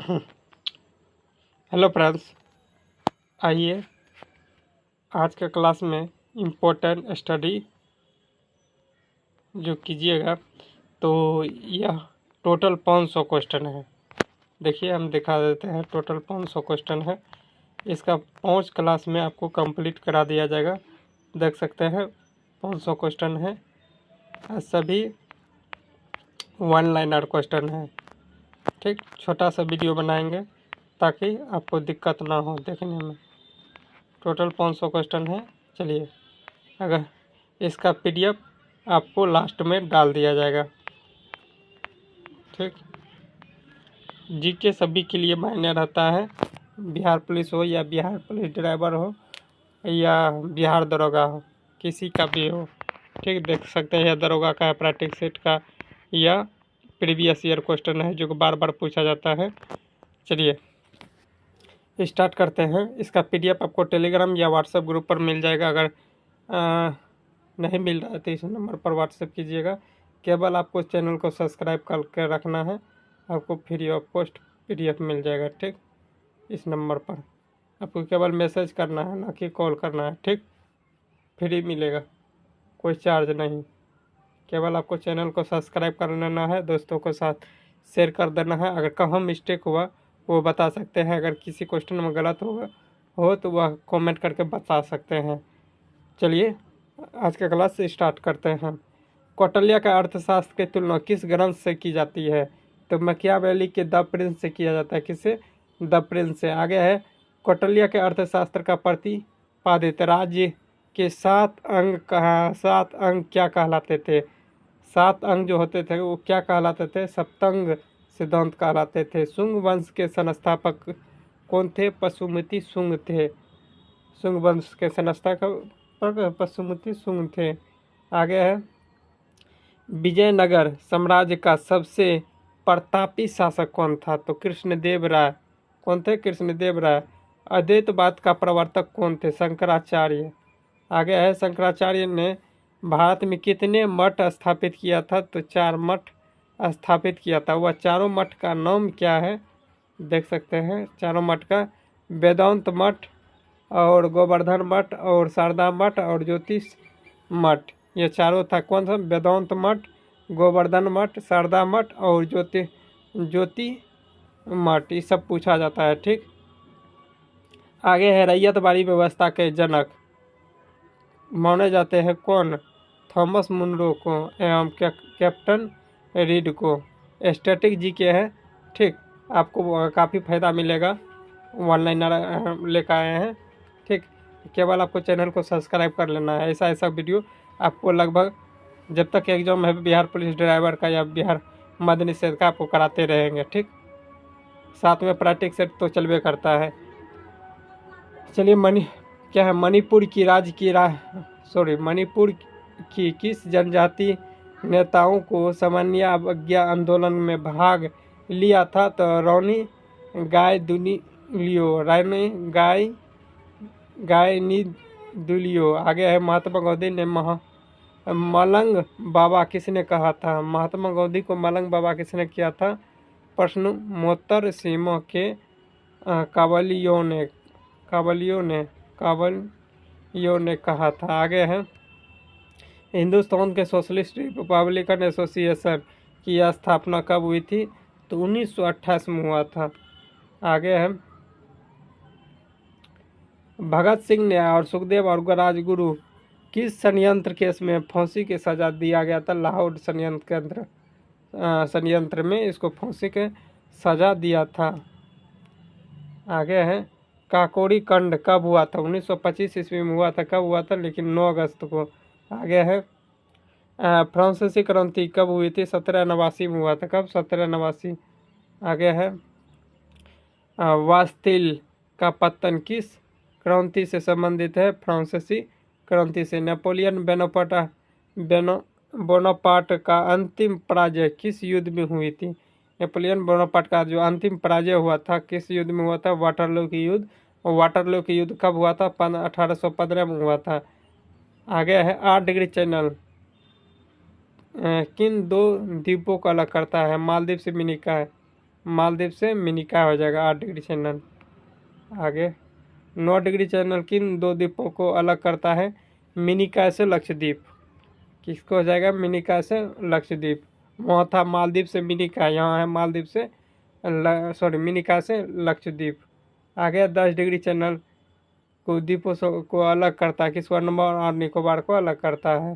Hello friends, आइए आज के क्लास में इम्पोर्टेंट स्टडी जो कीजिएगा तो यह टोटल 500 क्वेश्चन है। देखिए हम दिखा देते हैं। टोटल 500 क्वेश्चन है। इसका 5 क्लास में आपको कंप्लीट करा दिया जाएगा। देख सकते हैं 500 क्वेश्चन है। सभी वन लाइनर क्वेश्चन है। ठीक, छोटा सा वीडियो बनाएंगे ताकि आपको दिक्कत ना हो देखने में। टोटल 500 क्वेश्चन है। चलिए, अगर इसका पीडीएफ आपको लास्ट में डाल दिया जाएगा। ठीक, जीके सभी के लिए मायने रहता है। बिहार पुलिस हो या बिहार पुलिस ड्राइवर हो या बिहार दरोगा हो, किसी का भी हो। ठीक, देख सकते हैं दरोगा का है, प्रैक्टिस सेट का या प्रीवियस ईयर क्वेश्चन है जो बार बार पूछा जाता है। चलिए स्टार्ट करते हैं। इसका पीडीएफ आपको टेलीग्राम या व्हाट्सएप ग्रुप पर मिल जाएगा। अगर नहीं मिल रहा है तो इस नंबर पर व्हाट्सएप कीजिएगा। केवल आपको चैनल को सब्सक्राइब करके रखना है, आपको फ्री ऑफ कॉस्ट पीडीएफ मिल जाएगा। ठीक, इस नंबर पर आपको केवल मैसेज करना है, ना कि कॉल करना है। ठीक, फ्री मिलेगा, कोई चार्ज नहीं। केवल आपको चैनल को सब्सक्राइब कर लेना है, दोस्तों के साथ शेयर कर देना है। अगर कहाँ मिस्टेक हुआ वो बता सकते हैं। अगर किसी क्वेश्चन में गलत हो तो वह कमेंट करके बता सकते हैं। चलिए आज का क्लास स्टार्ट करते हैं। कौटिल्य का अर्थशास्त्र की तुलना किस ग्रंथ से की जाती है? तो मैकियावेली के द प्रिंस से किया जाता है। किससे? द प्रिंस से। आगे है, कौटिल्य के अर्थशास्त्र का प्रतिपादित राज्य के 7 अंग क्या कहलाते थे? 7 अंग जो होते थे वो क्या कहलाते थे? सप्तंग सिद्धांत कहलाते थे। शुंग वंश के संस्थापक कौन थे? पशुमति शुंग थे। शुंग वंश के संस्थापक पशुमति शुंग थे। आगे है, विजयनगर साम्राज्य का सबसे प्रतापी शासक कौन था? तो कृष्णदेव राय। कौन थे? कृष्णदेव राय। अद्वैतवाद का प्रवर्तक कौन थे? शंकराचार्य। आगे है, शंकराचार्य ने भारत में कितने मठ स्थापित किया था? तो 4 मठ स्थापित किया था। वह चारों मठ का नाम क्या है? देख सकते हैं चारों मठ का, वेदांत मठ और गोवर्धन मठ और शारदा मठ और ज्योतिष मठ। ये चारों था। कौन सा? वेदांत मठ, गोवर्धन मठ, शारदा मठ और ज्योति मठ। ये सब पूछा जाता है। ठीक, आगे है, रैयतवाड़ी व्यवस्था के जनक माने जाते हैं कौन? थॉमस मुनरो को एवं कैप्टन रीड को। स्टैटिक जीके है। ठीक, आपको काफ़ी फायदा मिलेगा। वन लाइनर लेकर आए हैं। ठीक, केवल आपको चैनल को सब्सक्राइब कर लेना है। ऐसा वीडियो आपको लगभग जब तक एग्जाम है बिहार पुलिस ड्राइवर का या बिहार मदनी सेठ का आपको कराते रहेंगे। ठीक, साथ में प्रैक्टिस सेट तो चलबे करता है। चलिए, मणिपुर की किस जनजाति नेताओं को सामान्य अवज्ञा आंदोलन में भाग लिया था? तो रानी गाइदिन्यू। आगे है, महात्मा गांधी ने मलंग बाबा किसने कहा था? महात्मा गांधी को मलंग बाबा किसने किया था? प्रश्नोत्तर सीमा के कावलियों ने कहा था। आगे है, हिंदुस्तान के सोशलिस्ट रिपब्लिकन एसोसिएशन की स्थापना कब हुई थी? तो 1928 में हुआ था। आगे है, भगत सिंह ने और सुखदेव और राजगुरु किस षड्यंत्र केस में फांसी की सजा दिया गया था? लाहौर षड्यंत्र में इसको फांसी के सजा दिया था। आगे है, काकोरी कांड कब हुआ था? 1925 ईस्वी में हुआ था। कब हुआ था? लेकिन 9 अगस्त को। आगे है, फ्रांसीसी क्रांति कब हुई थी? 1789 में हुआ था। कब? 1789। आगे है, वास्तिल का पतन किस क्रांति से संबंधित है? फ्रांसीसी क्रांति से। नेपोलियन बोनापार्ट का अंतिम पराजय किस युद्ध में हुई थी? नेपोलियन बोनापार्ट का जो अंतिम पराजय हुआ था किस युद्ध में हुआ था? वाटरलू की युद्ध। और वाटरलू की युद्ध कब हुआ था? 1815 में हुआ था। आगे है, 8 डिग्री चैनल किन 2 द्वीपों को अलग करता है? मालदीव से मिनिका है। मालदीव से मिनिकॉय हो जाएगा 8 डिग्री चैनल। आगे 9 डिग्री चैनल किन 2 द्वीपों को अलग करता है? मिनिकॉय से लक्षद्वीप। किसको हो जाएगा? मिनिकॉय से लक्षद्वीप। वहाँ था मालदीव से मिनिकॉय, यहाँ है मालदीव से मिनिकॉय से लक्षद्वीप। आगे 10 डिग्री चैनल को द्वीपों को अलग करता है? किसको? अंडमान और निकोबार को अलग करता है।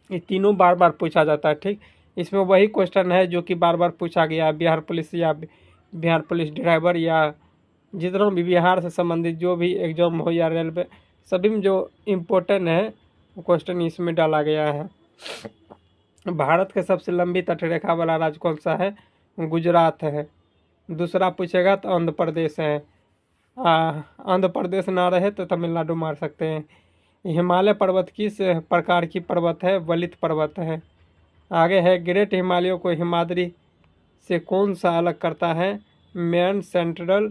ये तीनों बार बार पूछा जाता है, ठीक। इसमें वही क्वेश्चन है जो कि बार बार पूछा गया है, बिहार पुलिस या बिहार पुलिस ड्राइवर या जितना भी बिहार से संबंधित जो भी एग्जाम हो या रेलवे, सभी में जो इम्पोर्टेंट है क्वेश्चन इसमें डाला गया है। भारत के सबसे लंबी तटरेखा वाला राज्य कौन सा है? गुजरात है। दूसरा पूछेगा तो आंध्र प्रदेश है। आंध्र प्रदेश ना रहे तो तमिलनाडु मार सकते हैं। हिमालय पर्वत किस प्रकार की पर्वत है? वलित पर्वत है। आगे है ग्रेट हिमालयों को हिमाद्री से कौन सा अलग करता है? मेन सेंट्रल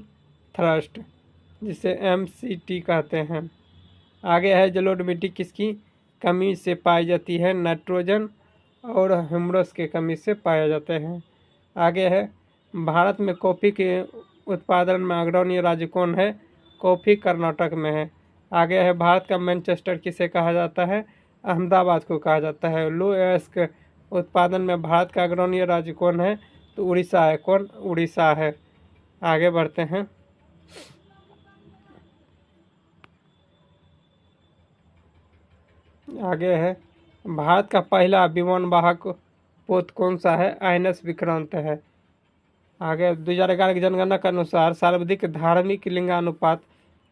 थ्रस्ट, जिसे MCT कहते हैं। आगे है जलोढ़ मिट्टी किसकी कमी से पाई जाती है? नाइट्रोजन और ह्यूमस के कमी से पाए जाते हैं। आगे है भारत में कॉफ़ी के उत्पादन में अग्रणी राज्य कौन है? कॉफ़ी कर्नाटक में है। आगे है भारत का मैनचेस्टर किसे कहा जाता है? अहमदाबाद को कहा जाता है। लो अयस्क उत्पादन में भारत का अग्रणी राज्य कौन है? तो उड़ीसा है। कौन? उड़ीसा है। आगे बढ़ते हैं। आगे है भारत का पहला विमान वाहक पोत कौन सा है? INS विक्रांत है। आगे 2011 की जनगणना के अनुसार सर्वाधिक धार्मिक लिंगानुपात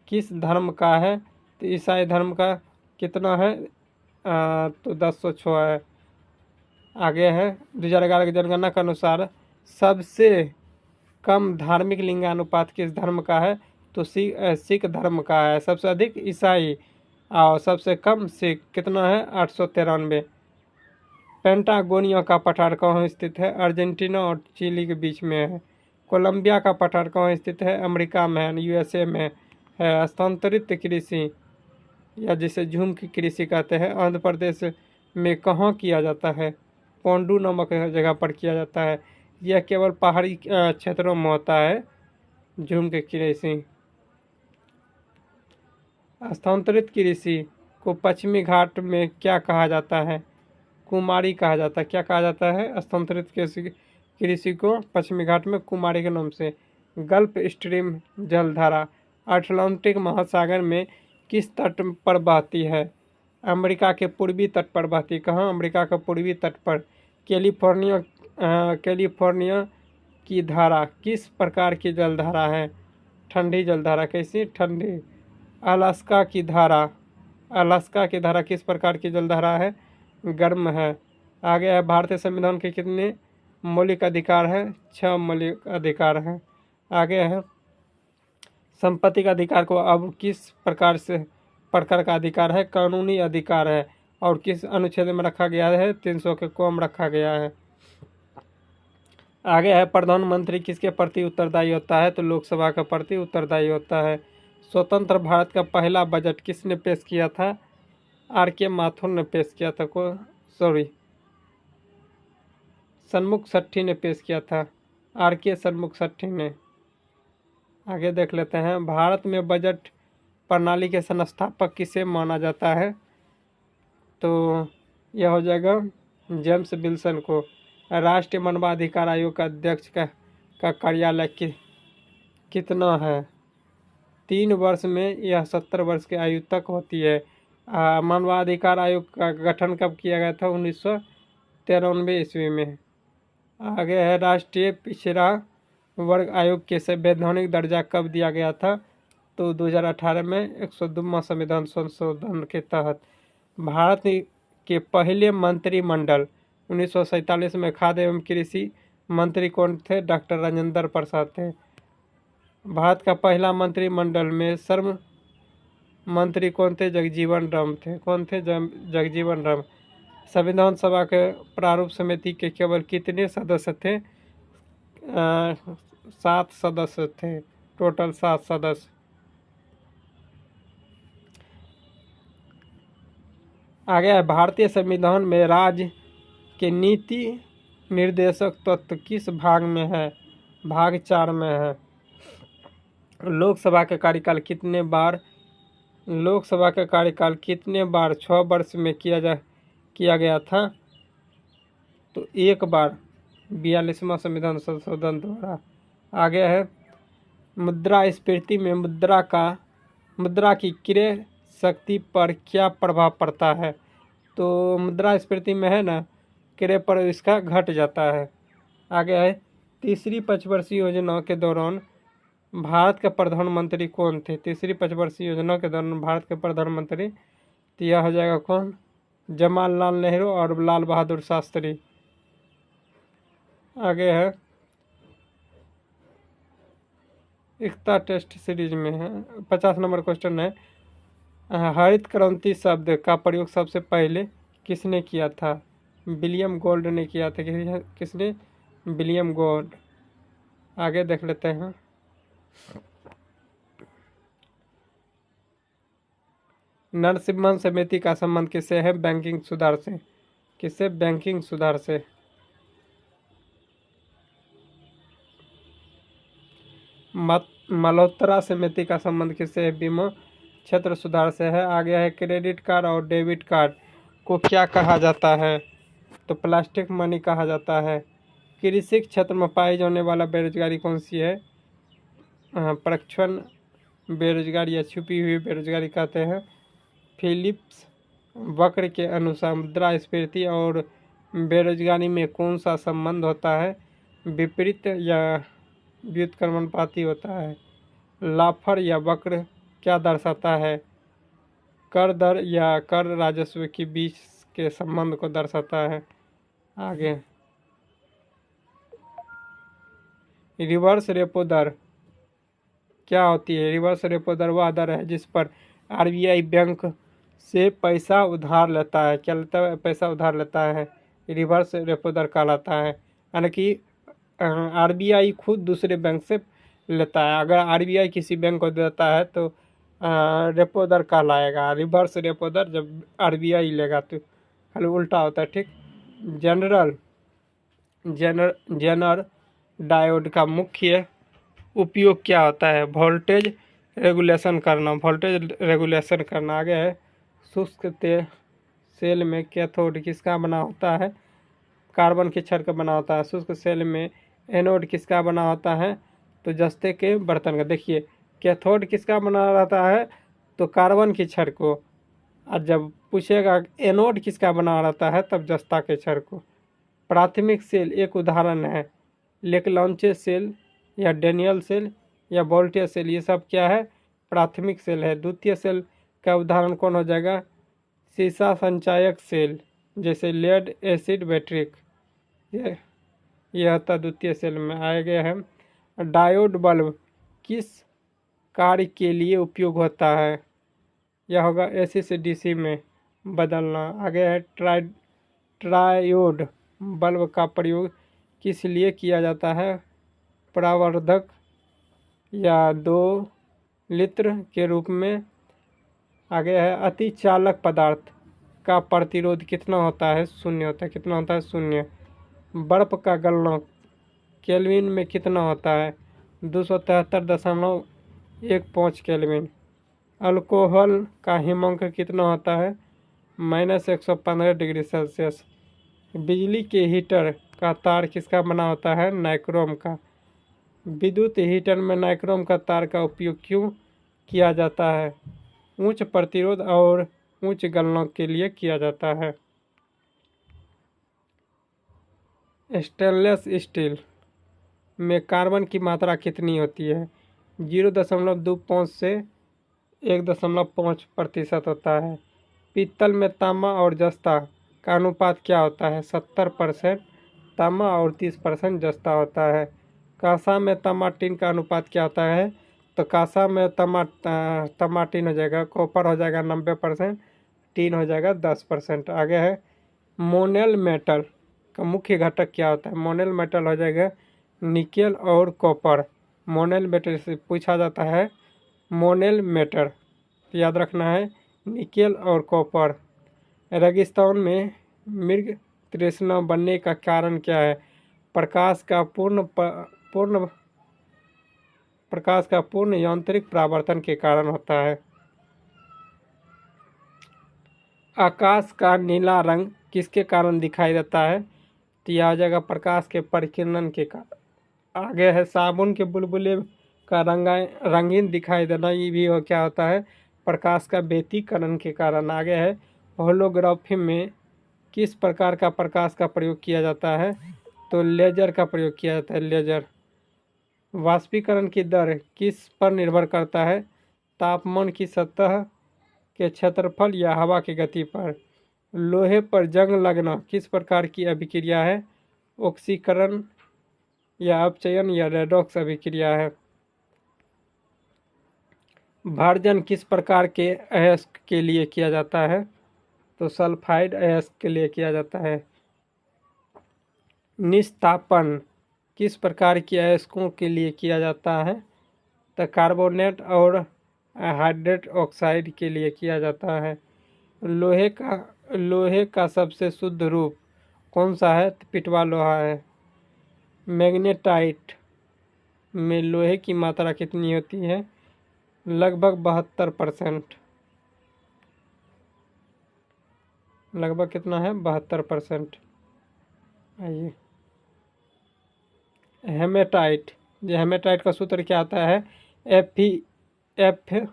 किस धर्म का है? तो ईसाई धर्म का कितना है? तो 10/6 है। आगे है 2011 की जनगणना के अनुसार सबसे कम धार्मिक लिंगानुपात किस धर्म का है? तो सिख धर्म का है। सबसे अधिक ईसाई और सबसे कम सिख। कितना है? 893। पेंटागोनिया का पठार कहाँ स्थित है? अर्जेंटीना और चिली के बीच में है। कोलंबिया का पठार कहाँ स्थित है? अमेरिका में है, USA में है। स्थानांतरित कृषि या जिसे झूम की कृषि कहते हैं आंध्र प्रदेश में कहाँ किया जाता है? पोंडू नामक जगह पर किया जाता है। यह केवल पहाड़ी क्षेत्रों में होता है झूम की कृषि। स्थानांतरित कृषि को पश्चिमी घाट में क्या कहा जाता है? कुमारी कहा जाता है। क्या कहा जाता है? स्थानांतरित कृषि को पश्चिमी घाट में कुमारी के नाम से। गल्फ स्ट्रीम जलधारा अटलांटिक महासागर में किस तट पर बहती है? अमेरिका के पूर्वी तट पर बहती है। कहाँ? अमेरिका के पूर्वी तट पर। कैलिफोर्निया की धारा किस प्रकार की जलधारा है? ठंडी जलधारा। कैसी? ठंडी। अलास्का की धारा किस प्रकार की जलधारा है? गर्म है। आगे है भारतीय संविधान के कितने मौलिक अधिकार हैं? 6 मौलिक अधिकार हैं। आगे है संपत्ति का अधिकार को अब किस प्रकार का अधिकार है? कानूनी अधिकार है। और किस अनुच्छेद में रखा गया है? 300 के कम रखा गया है। आगे है प्रधानमंत्री किसके प्रति उत्तरदायी होता है? तो लोकसभा के प्रति उत्तरदायी होता है। स्वतंत्र भारत का पहला बजट किसने पेश किया था? RK माथुर ने पेश किया था। सन्मुख सट्टी ने पेश किया था। RK सन्मुख सट्टी ने। आगे देख लेते हैं भारत में बजट प्रणाली के संस्थापक किसे माना जाता है? तो यह हो जाएगा जेम्स विल्सन को। राष्ट्रीय मानवाधिकार आयोग का अध्यक्ष का कार्यालय कितना है? 3 वर्ष में यह 70 वर्ष की आयु तक होती है। मानवाधिकार आयोग का गठन कब किया गया था? 1993 ईस्वी में। आगे है राष्ट्रीय पिछड़ा वर्ग आयोग के संवैधानिक दर्जा कब दिया गया था? तो 2018 में 102वां संविधान संशोधन के तहत। भारत के पहले मंत्रिमंडल 1947 में खाद्य एवं कृषि मंत्री कौन थे? डॉक्टर राजेंद्र प्रसाद थे। भारत का पहला मंत्रिमंडल में श्रम मंत्री कौन थे? जगजीवन राम थे। कौन थे? जगजीवन राम। संविधान सभा के प्रारूप समिति के केवल कितने सदस्य थे? 7 सदस्य थे। टोटल 7 सदस्य। आगे है भारतीय संविधान में राज्य के नीति निर्देशक तत्व किस भाग में है? भाग 4 में है। लोकसभा का कार्यकाल कितने बार 6 वर्ष में किया गया था? तो 1 बार 42वां संविधान संशोधन द्वारा। आगे है मुद्रास्फीति में मुद्रा की क्रय शक्ति पर क्या प्रभाव पड़ता है? तो मुद्रास्फीति में है ना, क्रय पर इसका घट जाता है। आगे है तीसरी पंचवर्षीय योजना के दौरान भारत के प्रधानमंत्री कौन थे? तीसरी पंचवर्षीय योजना के दौरान भारत के प्रधानमंत्री, तो यह हो जाएगा कौन? जवाहरलाल नेहरू और लाल बहादुर शास्त्री। आगे है एकता टेस्ट सीरीज में है 50 नंबर क्वेश्चन है। हरित क्रांति शब्द का प्रयोग सबसे पहले किसने किया था? विलियम गोल्ड ने किया था। किसने? William gold. आगे देख लेते हैं। नरसिम्हन समिति का संबंध किससे है? बैंकिंग सुधार से। किससे? बैंकिंग सुधार से। मल्होत्रा समिति का संबंध किससे है? बीमा क्षेत्र सुधार से है। आगे है क्रेडिट कार्ड और डेबिट कार्ड को क्या कहा जाता है? तो प्लास्टिक मनी कहा जाता है। कृषि क्षेत्र में पाई जाने वाला बेरोजगारी कौन सी है? प्रक्षण बेरोजगारी या छुपी हुई बेरोजगारी कहते हैं। फिलिप्स वक्र के अनुसार मुद्रास्फीति और बेरोजगारी में कौन सा संबंध होता है? विपरीत या व्युत्क्रमानुपाती होता है। लाफर या वक्र क्या दर्शाता है? कर दर या कर राजस्व के बीच के संबंध को दर्शाता है। आगे रिवर्स रेपो दर क्या होती है? रिवर्स रेपो दर वह दर है जिस पर आरबीआई बैंक से पैसा उधार लेता है। क्या लेता है? पैसा उधार लेता है। रिवर्स रेपो दर कहलाता है। यानी कि आरबीआई खुद दूसरे बैंक से लेता है। अगर आरबीआई किसी बैंक को देता है तो रेपो दर कहलाएगा। रिवर्स रेपो दर जब आरबीआई लेगा तो खाली उल्टा होता है। ठीक। जेनर डायोड का मुख्य उपयोग क्या होता है? वोल्टेज रेगुलेशन करना। आगे है शुष्क सेल में कैथोड किसका बना होता है? कार्बन की छड़ का बना होता है। शुष्क सेल में एनोड किसका बना होता है? तो जस्ते के बर्तन का। देखिए कैथोड किसका बना रहता है? तो कार्बन की छड़ को। और जब पूछेगा एनोड किसका बना रहता है, तब जस्ता के छड़ को। प्राथमिक सेल एक उदाहरण है। लेक्लांचे सेल या डेनियल सेल या वोल्टेज सेल, ये सब क्या है? प्राथमिक सेल है। द्वितीय सेल का उदाहरण कौन हो जाएगा? सीसा संचायक सेल, जैसे लेड एसिड बैटरिक, यह होता द्वितीय सेल में। आए गए हैं डायोड बल्ब किस कार्य के लिए उपयोग होता है? यह होगा एसी से डीसी में बदलना। आगे है ट्रायोड बल्ब का प्रयोग किस लिए किया जाता है? परावर्धक या 2 लित्र के रूप में। आगे है अतिचालक पदार्थ का प्रतिरोध कितना होता है? 0 होता है। कितना होता है? 0। बर्फ का गलना केल्विन में कितना होता है? 273.15 केल्विन। अल्कोहल का हिमांक कितना होता है? -115 डिग्री सेल्सियस। बिजली के हीटर का तार किसका बना होता है? नाइक्रोम का। विद्युत हीटर में नाइक्रोम का तार का उपयोग क्यों किया जाता है? उच्च प्रतिरोध और उच्च गलनों के लिए किया जाता है। स्टेनलेस स्टील में कार्बन की मात्रा कितनी होती है? 0.25 से 1.5% होता है। पीतल में तांबा और जस्ता का अनुपात क्या होता है? 70% तांबा और 30% जस्ता होता है। कांसा में तांबा टीन का अनुपात क्या होता है? तो कांसा में तांबा टीन हो जाएगा। कॉपर हो जाएगा 90%, टीन हो जाएगा 10%। आगे है मोनेल मेटल का मुख्य घटक क्या होता है? मोनेल मेटल हो जाएगा निकेल और कॉपर। मोनेल मेटल से पूछा जाता है। मोनेल मेटल याद रखना है, निकेल और कॉपर। रेगिस्तान में मृग तृष्णा बनने का कारण क्या है? प्रकाश का पूर्ण पूर्ण यांत्रिक परावर्तन के कारण होता है। आकाश का नीला रंग किसके कारण दिखाई देता है? तो यह आ जाएगा प्रकाश के परिकिरण के कारण। आगे है साबुन के बुलबुले का रंगीन दिखाई देना, ये भी क्या होता है? प्रकाश का व्यतिकरण के कारण। आगे है होलोग्राफी में किस प्रकार का प्रकाश का प्रयोग किया जाता है? तो लेजर का प्रयोग किया जाता है, लेजर। वाष्पीकरण की दर किस पर निर्भर करता है? तापमान की सतह के क्षेत्रफल या हवा की गति पर। लोहे पर जंग लगना किस प्रकार की अभिक्रिया है? ऑक्सीकरण या अपचयन या रेडॉक्स अभिक्रिया है। भार्जन किस प्रकार के अयस्क के लिए किया जाता है? तो सल्फाइड अयस्क के लिए किया जाता है। निस्तापन किस प्रकार के अयस्कों के लिए किया जाता है? तो कार्बोनेट और हाइड्रेट ऑक्साइड के लिए किया जाता है। लोहे का सबसे शुद्ध रूप कौन सा है? तो पिटवा लोहा है। मैग्नेटाइट में लोहे की मात्रा कितनी होती है? लगभग 72%। लगभग कितना है? 72%। आइए हेमेटाइट। जो हेमेटाइट का सूत्र क्या आता है? Fe2O3।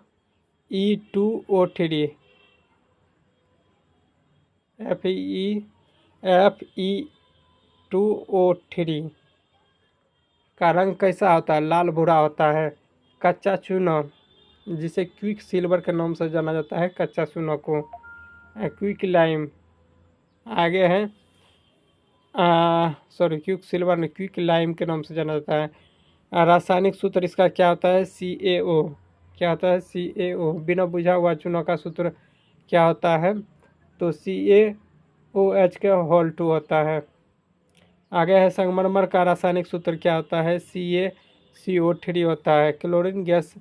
Fe2O3 का रंग कैसा होता है? लाल भूरा होता है। कच्चा चूना जिसे क्विक सिल्वर के नाम से जाना जाता है, कच्चा चूना को। Quick lime. आगे है क्विक सिल्वर ने क्विक लाइम के नाम से जाना जाता है। रासायनिक सूत्र इसका क्या होता है? CaO। क्या होता है? CaO। बिना बुझा हुआ चूना का सूत्र क्या होता है? तो CaOH2 होता है। आगे है संगमरमर का रासायनिक सूत्र क्या होता है? CaCO3 होता है। क्लोरीन गैस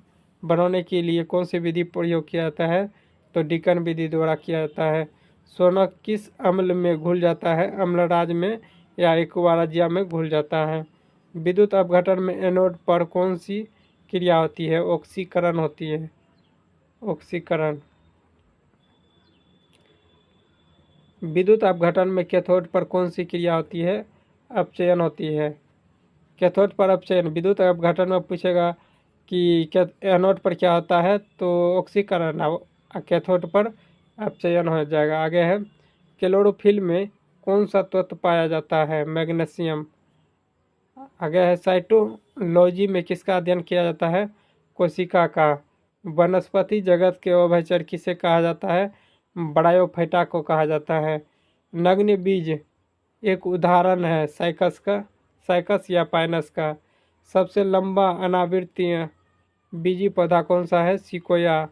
बनाने के लिए कौन सी विधि प्रयोग किया जाता है? तो डिकन विधि द्वारा किया जाता है। सोना किस अम्ल में घुल जाता है? अम्लराज में या एक्वारिया में घुल जाता है। विद्युत अपघटन में एनोड पर कौन सी क्रिया होती है? ऑक्सीकरण होती है। ऑक्सीकरण। विद्युत अपघटन में कैथोड पर कौन सी क्रिया होती है? अपचयन होती है। कैथोड पर अपचयन। विद्युत अपघटन में पूछेगा कि एनोड पर क्या होता है? तो ऑक्सीकरण। कैथोड पर अपचयन हो जाएगा। आगे है क्लोरोफिल में कौन सा तत्व पाया जाता है? मैग्नीशियम। आगे है साइटोलॉजी में किसका अध्ययन किया जाता है? कोशिका का। वनस्पति जगत के उभयचर किसे कहा जाता है? ब्रायोफाइटा को कहा जाता है। नग्न बीज एक उदाहरण है साइकस या पाइनस का। सबसे लंबा अनावृतीय बीजी पौधा कौन सा है? सिकोया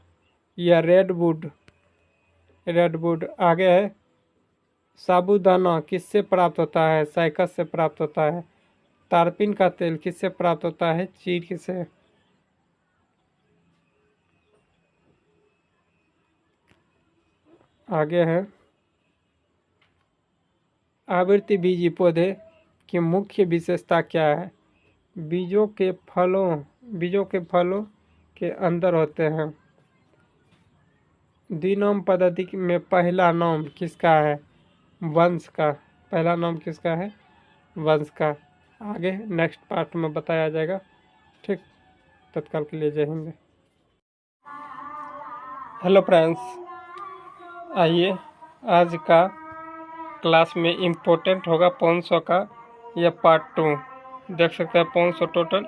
या रेडवुड। आगे है साबूदाना किससे प्राप्त होता है? साइकस से प्राप्त होता है। तारपीन का तेल किससे प्राप्त होता है? चीड़ से। आगे है आवृत्ति बीजी पौधे की मुख्य विशेषता क्या है? बीजों के फलों के अंदर होते हैं। द्विनाम पद्धति में पहला नाम किसका है? वंश का। पहला नाम किसका है? वंश का। आगे नेक्स्ट पार्ट में बताया जाएगा। ठीक, तत्काल के लिए जय हिंद। हेलो फ्रेंड्स, आइए आज का क्लास में इम्पोर्टेंट होगा 500 का या पार्ट 2। देख सकते हैं 500 टोटल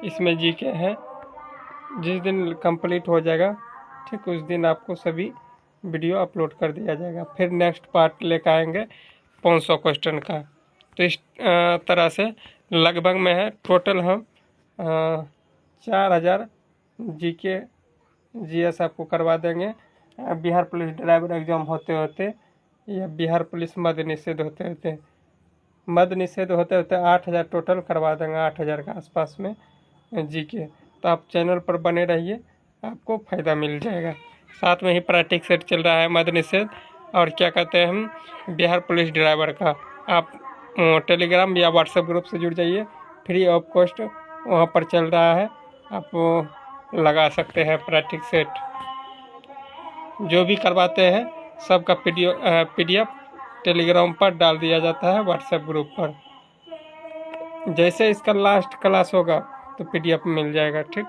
इसमें जीके है। जिस दिन कंप्लीट हो जाएगा ठीक उस दिन आपको सभी वीडियो अपलोड कर दिया जाएगा। फिर नेक्स्ट पार्ट लेकर आएंगे 500 क्वेश्चन का। तो इस तरह से लगभग में है टोटल हम 4000 जीके जीएस आपको करवा देंगे। बिहार पुलिस ड्राइवर एग्जाम होते होते या बिहार पुलिस मद्य निषेध होते होते 8000 टोटल करवा देंगे। 8000 के आसपास में जीके। तो आप चैनल पर बने रहिए, आपको फ़ायदा मिल जाएगा। साथ में ही प्रैक्टिस सेट चल रहा है मद्य निषेध और क्या कहते हैं हम बिहार पुलिस ड्राइवर का। आप टेलीग्राम या व्हाट्सएप ग्रुप से जुड़ जाइए, फ्री ऑफ कॉस्ट वहाँ पर चल रहा है, आप वो लगा सकते हैं प्रैक्टिस सेट। जो भी करवाते हैं सबका PDF टेलीग्राम पर डाल दिया जाता है, व्हाट्सएप ग्रुप पर। जैसे इसका लास्ट क्लास होगा तो PDF मिल जाएगा। ठीक,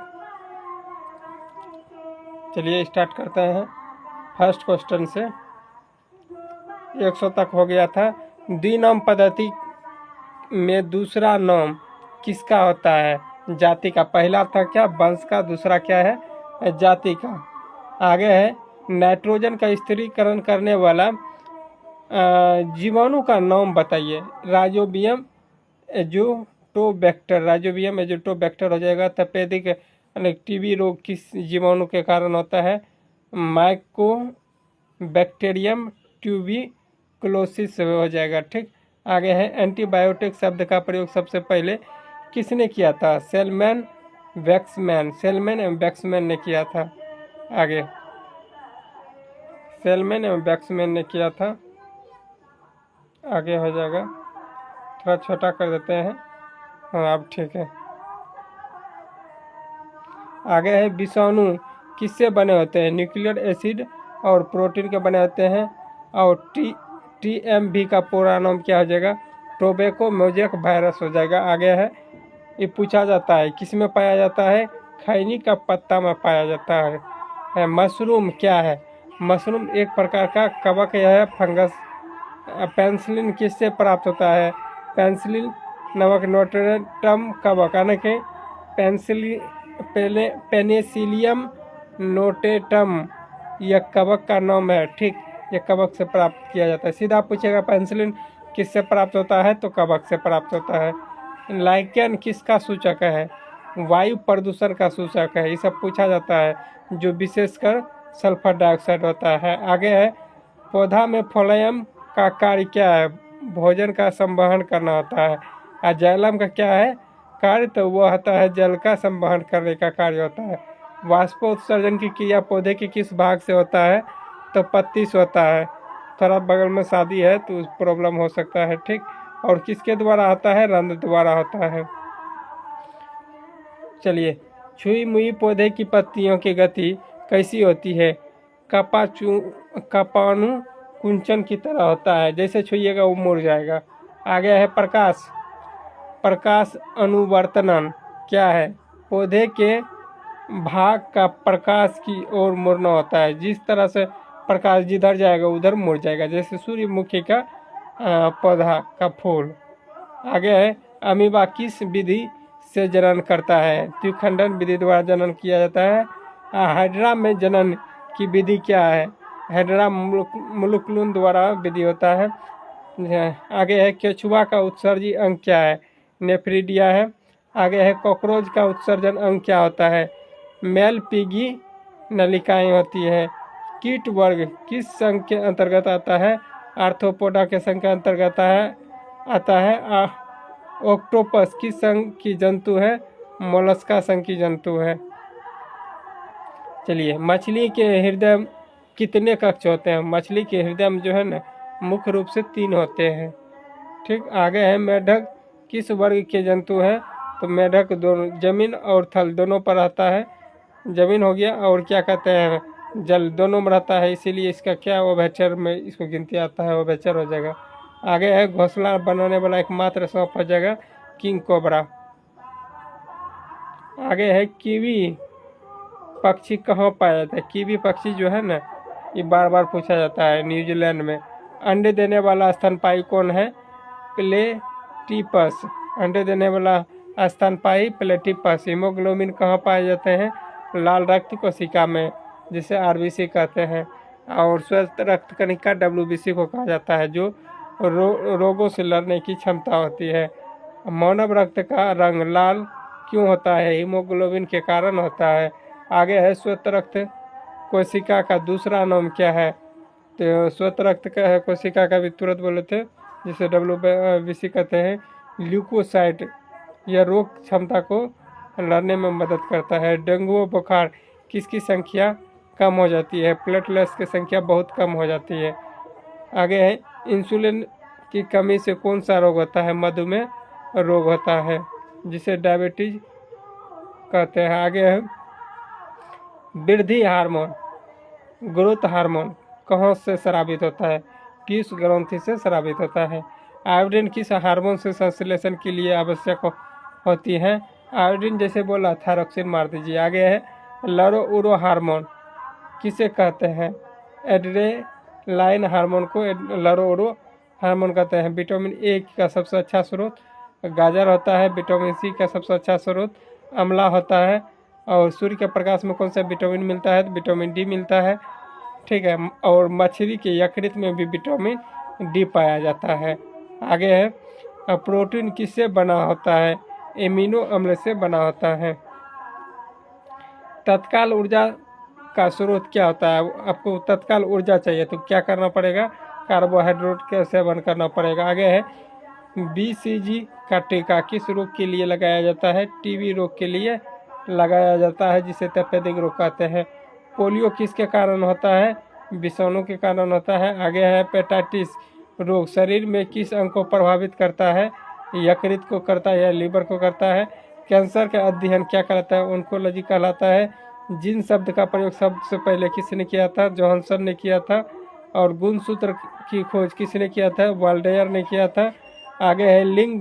चलिए स्टार्ट करते हैं फर्स्ट क्वेश्चन से। 100 तक हो गया था। द्विनाम पद्धति में दूसरा नाम किसका होता है? जाति का। पहला था क्या? वंश का। दूसरा क्या है? जाति का। आगे है नाइट्रोजन का स्थिरीकरण करने वाला जीवाणु का नाम बताइए। Rhizobium Azotobacter. राइजोबियम एजोटोबैक्टर हो जाएगा। तपेदिक टीबी रोग किस जीवाणु के कारण होता है? माइकोबैक्टीरियम ट्यूबिकुलोसिस हो जाएगा। ठीक, आगे है एंटीबायोटिक शब्द का प्रयोग सबसे पहले किसने किया था? Selman Waksman. सेलमैन एवं वैक्समैन ने किया था। आगे सेलमैन एवं वैक्समैन ने किया था। आगे हो जाएगा, थोड़ा छोटा कर देते हैं। हाँ, अब ठीक है। आगे है विषाणु किससे बने होते हैं? न्यूक्लियर एसिड और प्रोटीन के बने होते हैं। और TMV का पूरा नाम क्या हो जाएगा? टोबैको मोज़ेक वायरस हो जाएगा। आगे है, ये पूछा जाता है किस में पाया जाता है? खैनी का पत्ता में पाया जाता है। मशरूम क्या है? मशरूम एक प्रकार का कवक है, फंगस। पेनिसिलिन किससे प्राप्त होता है? पेनिसिलिन नामक नोटेटम कवक, यानी कि पेनिसिलियम नोटेटम यह कवक का नाम है। ठीक, यह कवक से प्राप्त किया जाता है। सीधा पूछेगा पेनिसिलिन किससे प्राप्त होता है, तो कवक से प्राप्त होता है। लाइकेन किसका सूचक है? वायु प्रदूषण का सूचक है। ये सब पूछा जाता है, जो विशेषकर सल्फर डाइऑक्साइड होता है। आगे है पौधा में फ्लोएम का कार्य क्या है? भोजन का संवहन करना होता है। और जाइलम का क्या है कार्य? तो वह होता है जल का संवहन करने का कार्य होता है। वाष्पोत्सर्जन की क्रिया पौधे के किस भाग से होता है? तो पत्ती से होता है। थोड़ा बगल में शादी है तो प्रॉब्लम हो सकता है। ठीक, और किसके द्वारा होता है? रंध्र द्वारा होता है। चलिए, छुई मुई पौधे की पत्तियों की गति कैसी होती है? कपानु कुंचन की तरह होता है। जैसे छुइएगा वो मुड़ जाएगा। आगे है प्रकाश अनुवर्तनन क्या है? पौधे के भाग का प्रकाश की ओर मुड़ना होता है। जिस तरह से प्रकाश जिधर जाएगा उधर मुड़ जाएगा, जैसे सूर्यमुखी का पौधा का फूल। आगे है अमीबा किस विधि से जनन करता है? द्विखंडन विधि द्वारा जनन किया जाता है। हाइड्रा में जनन की विधि क्या है? हाइड्रा मुलुकुलन द्वारा विधि होता है। आगे है केचुआ का उत्सर्जी अंग क्या है? नेफ्रिडिया है। आगे है कॉकरोच का उत्सर्जन अंग क्या होता है? मेल पिगी नलिकाएं होती है। कीट वर्ग किस संघ के अंतर्गत आता है? आर्थ्रोपोडा के संघ के अंतर्गत आता है। ऑक्टोपस किस संघ की जंतु है? मोलस्का संघ की जंतु है। चलिए, मछली के हृदय कितने कक्ष होते हैं? मछली के हृदय में जो है ना मुख्य रूप से 3 होते हैं। ठीक, आगे है मेढक किस वर्ग के जंतु है? तो मेढक दोनों जमीन और थल दोनों पर रहता है। जमीन हो गया और क्या कहते हैं जल दोनों में रहता है, इसीलिए इसका क्या उभयचर में इसको गिनती आता है, उभयचर हो जाएगा। आगे है घोंसला बनाने वाला एकमात्र सांप हो जाएगा किंग कोबरा। आगे है कीवी पक्षी कहाँ पाया जाता है? कीवी पक्षी जो है ना ये बार बार पूछा जाता है, न्यूजीलैंड में। अंडे देने वाला स्तनपायी कौन है? प्लेटिपस। अंडे देने वाला स्तनपायी प्लेटिपस। हीमोग्लोबिन कहाँ पाए जाते हैं? लाल रक्त कोशिका में, जिसे RBC कहते हैं। और स्वस्थ रक्त कणिका WBC को कहा जाता है, जो रोगों से लड़ने की क्षमता होती है। मानव रक्त का रंग लाल क्यों होता है? हीमोग्लोबिन के कारण होता है। आगे है स्वस्थ रक्त कोशिका का दूसरा नाम क्या है? तो स्वस्थ रक्त का कोशिका का भी तुरंत बोले थे, जिसे WBC कहते हैं। ल्यूकोसाइट यह रोग क्षमता को लड़ने में मदद करता है। डेंगू बुखार किसकी संख्या कम हो जाती है? प्लेटलेट्स की संख्या बहुत कम हो जाती है। आगे है इंसुलिन की कमी से कौन सा रोग होता है? मधुमेह रोग होता है, जिसे डायबिटीज कहते हैं। आगे है वृद्धि हार्मोन, ग्रोथ हार्मोन कहाँ से स्रावित होता है, किस ग्रंथि से स्रावित होता है। आयोडीन किस हार्मोन से संश्लेषण के लिए आवश्यक होती है। आयोडीन जैसे बोला थायरोक्सिन मार दीजिए। आगे है लरो उरो हार्मोन किसे कहते हैं, एड्रेनालाइन हार्मोन को लरो उरो हार्मोन कहते हैं। विटामिन ए का सबसे अच्छा स्रोत गाजर होता है। विटामिन सी का सबसे अच्छा स्रोत आंवला होता है। और सूर्य के प्रकाश में कौन सा विटामिन मिलता है, तो विटामिन डी मिलता है। ठीक है, और मछली के यकृत में भी विटामिन डी पाया जाता है। आगे है प्रोटीन किससे बना होता है, एमिनो अम्ल से बना होता है। तत्काल ऊर्जा का स्रोत क्या होता है, आपको तत्काल ऊर्जा चाहिए तो क्या करना पड़ेगा, कार्बोहाइड्रेट का सेवन करना पड़ेगा। आगे है BCG का टीका किस रोग के लिए लगाया जाता है, टीबी रोग के लिए लगाया जाता है, जिसे तपेदिक रोग कहते हैं। पोलियो किसके कारण होता है, विषाणु के कारण होता है। आगे है हेपेटाइटिस रोग शरीर में किस अंग को प्रभावित करता है, यकृत को करता है या लीवर को करता है। कैंसर का अध्ययन क्या कहलाता है, ओंकोलॉजी कहलाता है। जिन शब्द का प्रयोग सबसे पहले किसने किया था, जोहानसन ने किया था। और गुणसूत्र की खोज किसने किया था, वाल्डेयर ने किया था। आगे है लिंग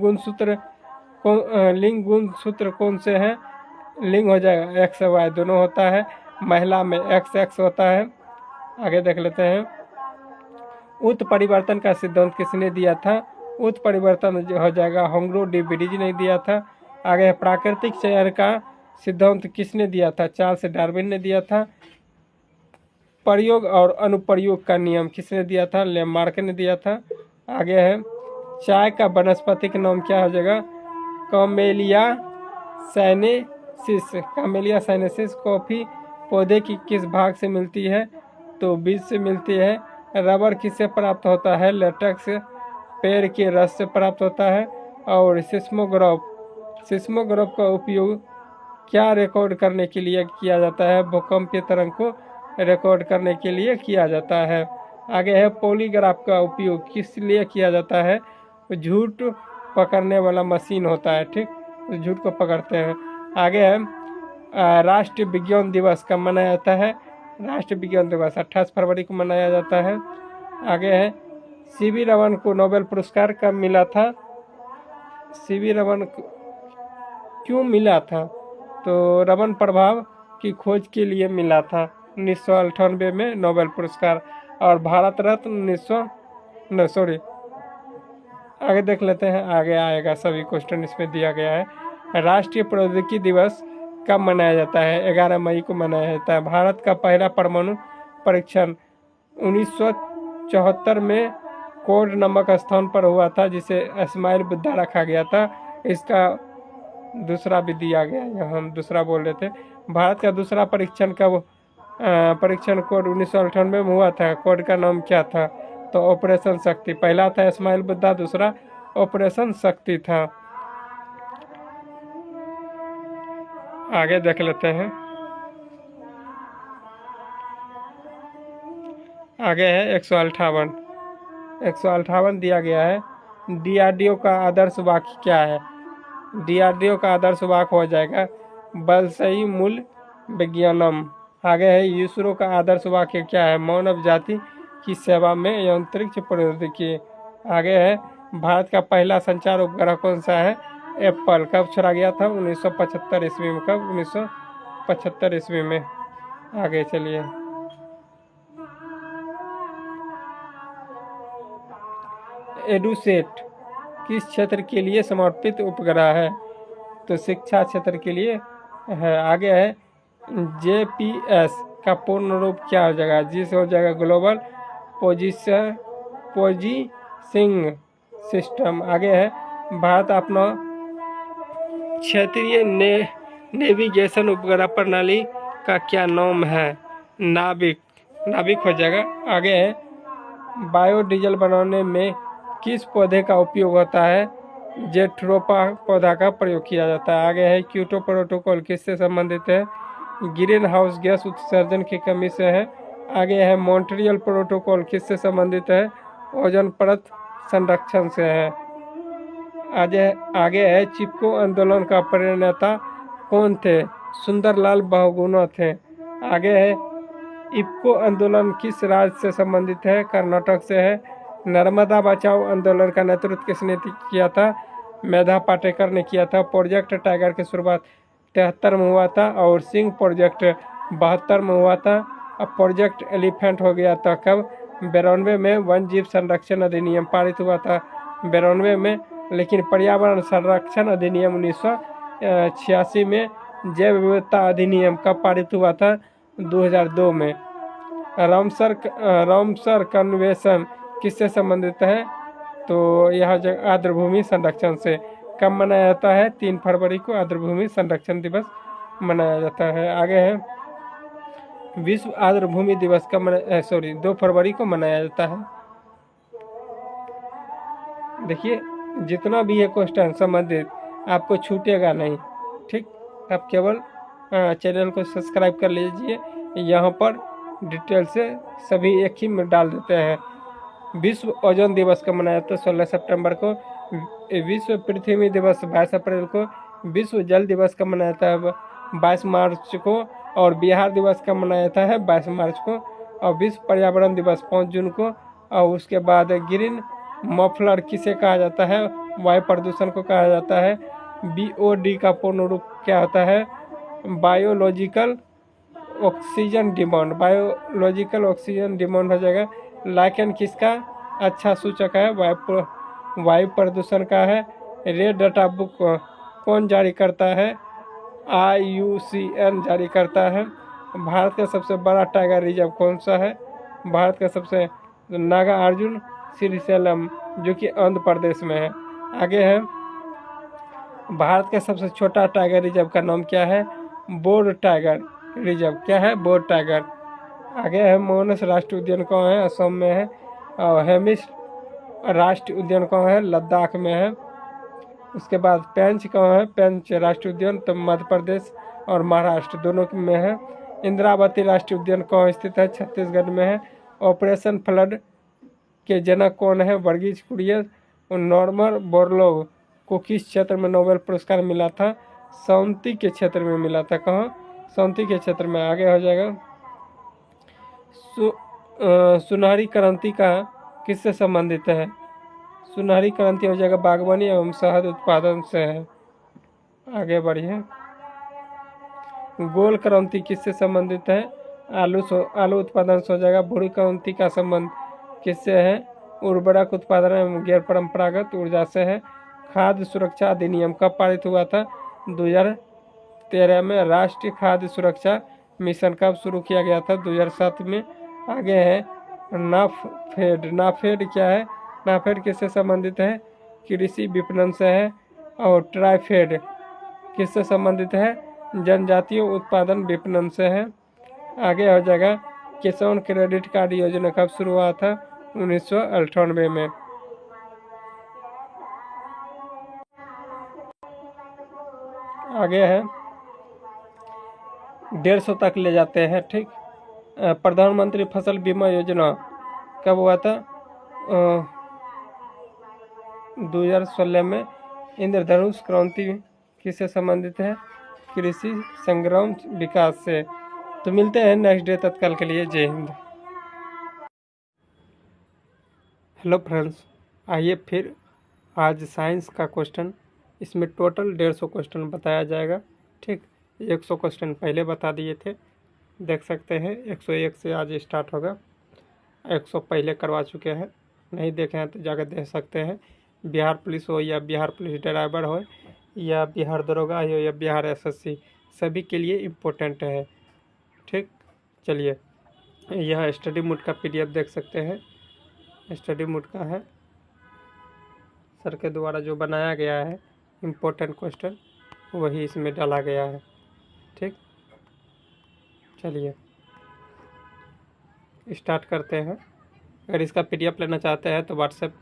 गुणसूत्र कौन से हैं, लिंग हो जाएगा एक्स वाई दोनों होता है, महिला में XX होता है। आगे देख लेते हैं उत्परिवर्तन का सिद्धांत किसने दिया था, उत्परिवर्तन जो हो जाएगा होंगरो डी विडिजी ने दिया था। आगे प्राकृतिक चयन का सिद्धांत किसने दिया था, चार्ल्स डार्विन ने दिया था। प्रयोग और अनुप्रयोग का नियम किसने दिया था, लेमार्क ने दिया था। आगे है चाय का वनस्पतिक नाम क्या हो जाएगा, camellia sinensis. Camellia sinensis coffee पौधे की किस भाग से मिलती है, तो बीज से मिलती है। रबर किससे प्राप्त होता है, लेटेक्स पेड़ के रस से प्राप्त होता है। और सिस्मोग्राफ का उपयोग क्या रिकॉर्ड करने के लिए किया जाता है, भूकंपीय तरंग को रिकॉर्ड करने के लिए किया जाता है। आगे है पॉलीग्राफ का उपयोग किस लिए किया जाता है, झूठ पकड़ने वाला मशीन होता है, ठीक, झूठ को पकड़ते हैं। आगे है राष्ट्रीय विज्ञान दिवस कब मनाया जाता है, राष्ट्रीय विज्ञान दिवस 28 फरवरी को मनाया जाता है। आगे है CV रमन को नोबेल पुरस्कार कब मिला था, CV रमन क्यों मिला था, तो रमन प्रभाव की खोज के लिए मिला था 1998 में नोबेल पुरस्कार। और भारत रत्न आगे देख लेते हैं, आगे आएगा सभी क्वेश्चन इसमें दिया गया है। राष्ट्रीय प्रौद्योगिकी दिवस कब मनाया जाता है, 11 मई को मनाया जाता है। भारत का पहला परमाणु परीक्षण 1974 में कोड नामक स्थान पर हुआ था, जिसे इस्माइल बुद्धा रखा गया था। इसका दूसरा भी दिया गया है, हम दूसरा बोल रहे थे। भारत का दूसरा परीक्षण कोड 1998 में हुआ था, कोड का नाम क्या था, तो ऑपरेशन शक्ति। पहला था इस्माइल बुद्धा, दूसरा ऑपरेशन शक्ति था। आगे देख लेते हैं, आगे है 158 दिया गया है। DRDO का आदर्श वाक्य क्या है, DRDO का आदर्श वाक्य हो जाएगा बलसई मूल विज्ञानम। आगे है इसरो का आदर्श वाक्य क्या है, मानव जाति की सेवा में अंतरिक्ष प्रौद्योगिकी। आगे है भारत का पहला संचार उपग्रह कौन सा है, एप्पल। कब छोड़ा गया था, 1975 ईस्वी में। कब, 1975 ईस्वी में। आगे चलिए, एडुसेट किस क्षेत्र के लिए समर्पित उपग्रह है, तो शिक्षा क्षेत्र के लिए है। आगे है JPS का पूर्ण रूप क्या हो जाएगा, जिस हो जाएगा ग्लोबल पोजीशनिंग सिस्टम। आगे है भारत अपना क्षेत्रीय नेविगेशन उपग्रह प्रणाली का क्या नाम है, नाविक हो जाएगा। आगे है बायोडीजल बनाने में किस पौधे का उपयोग होता है, जेट्रोफा पौधा का प्रयोग किया जाता है। आगे है क्योटो प्रोटोकॉल किससे संबंधित है, ग्रीन हाउस गैस उत्सर्जन की कमी से है। आगे है मॉन्ट्रियल प्रोटोकॉल किससे संबंधित है, ओजोन परत संरक्षण से है। आगे है चिपको आंदोलन का प्रणेता कौन थे? सुंदरलाल बहुगुणा थे। आगे है, इफ्को आंदोलन किस राज्य से संबंधित है? कर्नाटक से है। नर्मदा बचाओ आंदोलन का नेतृत्व किसने किया था? मेधा पाटेकर ने किया था। प्रोजेक्ट टाइगर की शुरुआत 73 में हुआ था और सिंह प्रोजेक्ट 72 में हुआ था। अब प्रोजेक्ट एलिफेंट हो गया था कब? 92 में वन जीव संरक्षण अधिनियम पारित हुआ था 92 में। लेकिन पर्यावरण संरक्षण अधिनियम 1986 में। जैव विविधता अधिनियम कब पारित हुआ था? 2002 में। रामसर कन्वेंशन किससे संबंधित है? तो यह आर्द्रभूमि संरक्षण से। कब मनाया जाता है? 3 फरवरी को आर्द्रभूमि संरक्षण दिवस मनाया जाता है। आगे है, विश्व आर्द्रभूमि दिवस कब 2 फरवरी को मनाया जाता है। देखिए, जितना भी ये क्वेश्चन संबंधित आपको छूटेगा नहीं, ठीक। आप केवल चैनल को सब्सक्राइब कर लीजिए, यहाँ पर डिटेल से सभी एक ही में डाल देते हैं। विश्व ओजोन दिवस कब मनाया जाता है? 16 सितंबर को। विश्व पृथ्वी दिवस 22 अप्रैल को। विश्व जल दिवस कब मनाया जाता है? 22 मार्च को। और बिहार दिवस कब मनाया जाता है? 22 मार्च को। और विश्व पर्यावरण दिवस 5 जून को। और उसके बाद ग्रीन मफलर किसे कहा जाता है? वायु प्रदूषण को कहा जाता है। BOD का पूर्ण रूप क्या होता है? Biological oxygen demand. Biological oxygen demand हो जाएगा। लाइकेन किसका अच्छा सूचक है? वायु प्रदूषण का है। रेड डाटा बुक कौन जारी करता है? IUCN जारी करता है। भारत का सबसे बड़ा टाइगर रिजर्व कौन सा है? भारत का सबसे नागार्जुन श्रीशैलम, जो कि आंध्र प्रदेश में है। आगे है, भारत का सबसे छोटा टाइगर रिजर्व का नाम क्या है? Bore tiger reserve. क्या है? Bore tiger. आगे है, मानस राष्ट्रीय उद्यान कहाँ है? असम में है। और हेमिस राष्ट्रीय उद्यान कहाँ है? लद्दाख में है। उसके बाद पेंच कहाँ है? पेंच राष्ट्रीय उद्यान तो मध्य प्रदेश और महाराष्ट्र दोनों में है। इंद्रावती राष्ट्रीय उद्यान कहाँ स्थित है? छत्तीसगढ़ में है। ऑपरेशन फ्लड के जनक कौन है? वर्गीज कुरियन। और नॉर्मन बोरलॉग को किस क्षेत्र में नोबेल पुरस्कार मिला था? शांति के क्षेत्र में मिला था। कहाँ? शांति के क्षेत्र में। आगे हो जाएगा, सुनहरी क्रांति का किससे संबंधित है? सुनहरी क्रांति हो जाएगा बागवानी एवं शहद उत्पादन से है। आगे बढ़िए, गोल क्रांति किससे संबंधित है? आलू उत्पादन से हो जाएगा। भूरी क्रांति का संबंध किससे है? उर्वरक उत्पादन एवं गैर परंपरागत ऊर्जा से है। खाद्य सुरक्षा अधिनियम कब पारित हुआ था? 2013 में। राष्ट्रीय खाद्य सुरक्षा मिशन कब शुरू किया गया था? 2007 में। आगे है, नाफेड। नाफेड क्या है? नाफेड किससे संबंधित है? कृषि विपणन से है। और ट्राइफेड किससे संबंधित है? जनजातीय उत्पादन विपणन से है। आगे हो जाएगा, किसान क्रेडिट कार्ड योजना कब शुरू हुआ था? 1998 में। आगे है, 150 तक ले जाते हैं, ठीक। प्रधानमंत्री फसल बीमा योजना कब हुआ था? 2016 में। इंद्रधनुष क्रांति किससे संबंधित है? कृषि संग्राम विकास से। तो मिलते हैं नेक्स्ट डे, तत्काल के लिए जय हिंद। हेलो फ्रेंड्स, आइए फिर आज साइंस का क्वेश्चन। इसमें टोटल 150 क्वेश्चन बताया जाएगा, ठीक। 100 क्वेश्चन पहले बता दिए थे, देख सकते हैं। 101 से आज स्टार्ट होगा। 100 पहले करवा चुके हैं, नहीं देखे हैं तो जाकर देख सकते हैं। बिहार पुलिस हो या बिहार पुलिस ड्राइवर हो या बिहार दरोगा हो या बिहार SSC, सभी के लिए इम्पोर्टेंट है, ठीक। चलिए, यह स्टडी मोड का PDF देख सकते हैं। स्टडी मोड का है, सर के द्वारा जो बनाया गया है इम्पोर्टेंट क्वेश्चन वही इसमें डाला गया है, ठीक। चलिए स्टार्ट करते हैं। अगर इसका PDF लेना चाहते हैं तो व्हाट्सएप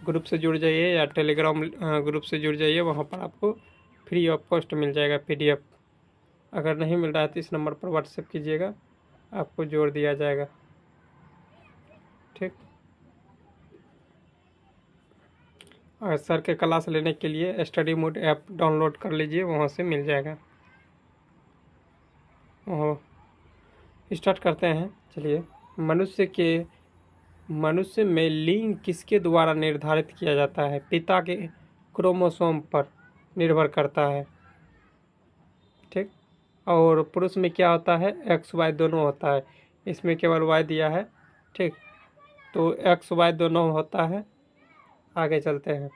ग्रुप से जुड़ जाइए या टेलीग्राम ग्रुप से जुड़ जाइए, वहाँ पर आपको फ्री ऑफ कॉस्ट मिल जाएगा PDF। अगर नहीं मिल रहा है तो इस नंबर पर व्हाट्सएप कीजिएगा, आपको जोड़ दिया जाएगा, ठीक। और सर के क्लास लेने के लिए स्टडी मोड ऐप डाउनलोड कर लीजिए, वहाँ से मिल जाएगा। स्टार्ट करते हैं। चलिए, मनुष्य में लिंग किसके द्वारा निर्धारित किया जाता है? पिता के क्रोमोसोम पर निर्भर करता है, ठीक। और पुरुष में क्या होता है? एक्स वाई दोनों होता है, इसमें केवल वाई दिया है, ठीक। तो एक्स वाई दोनों होता है। आगे चलते हैं।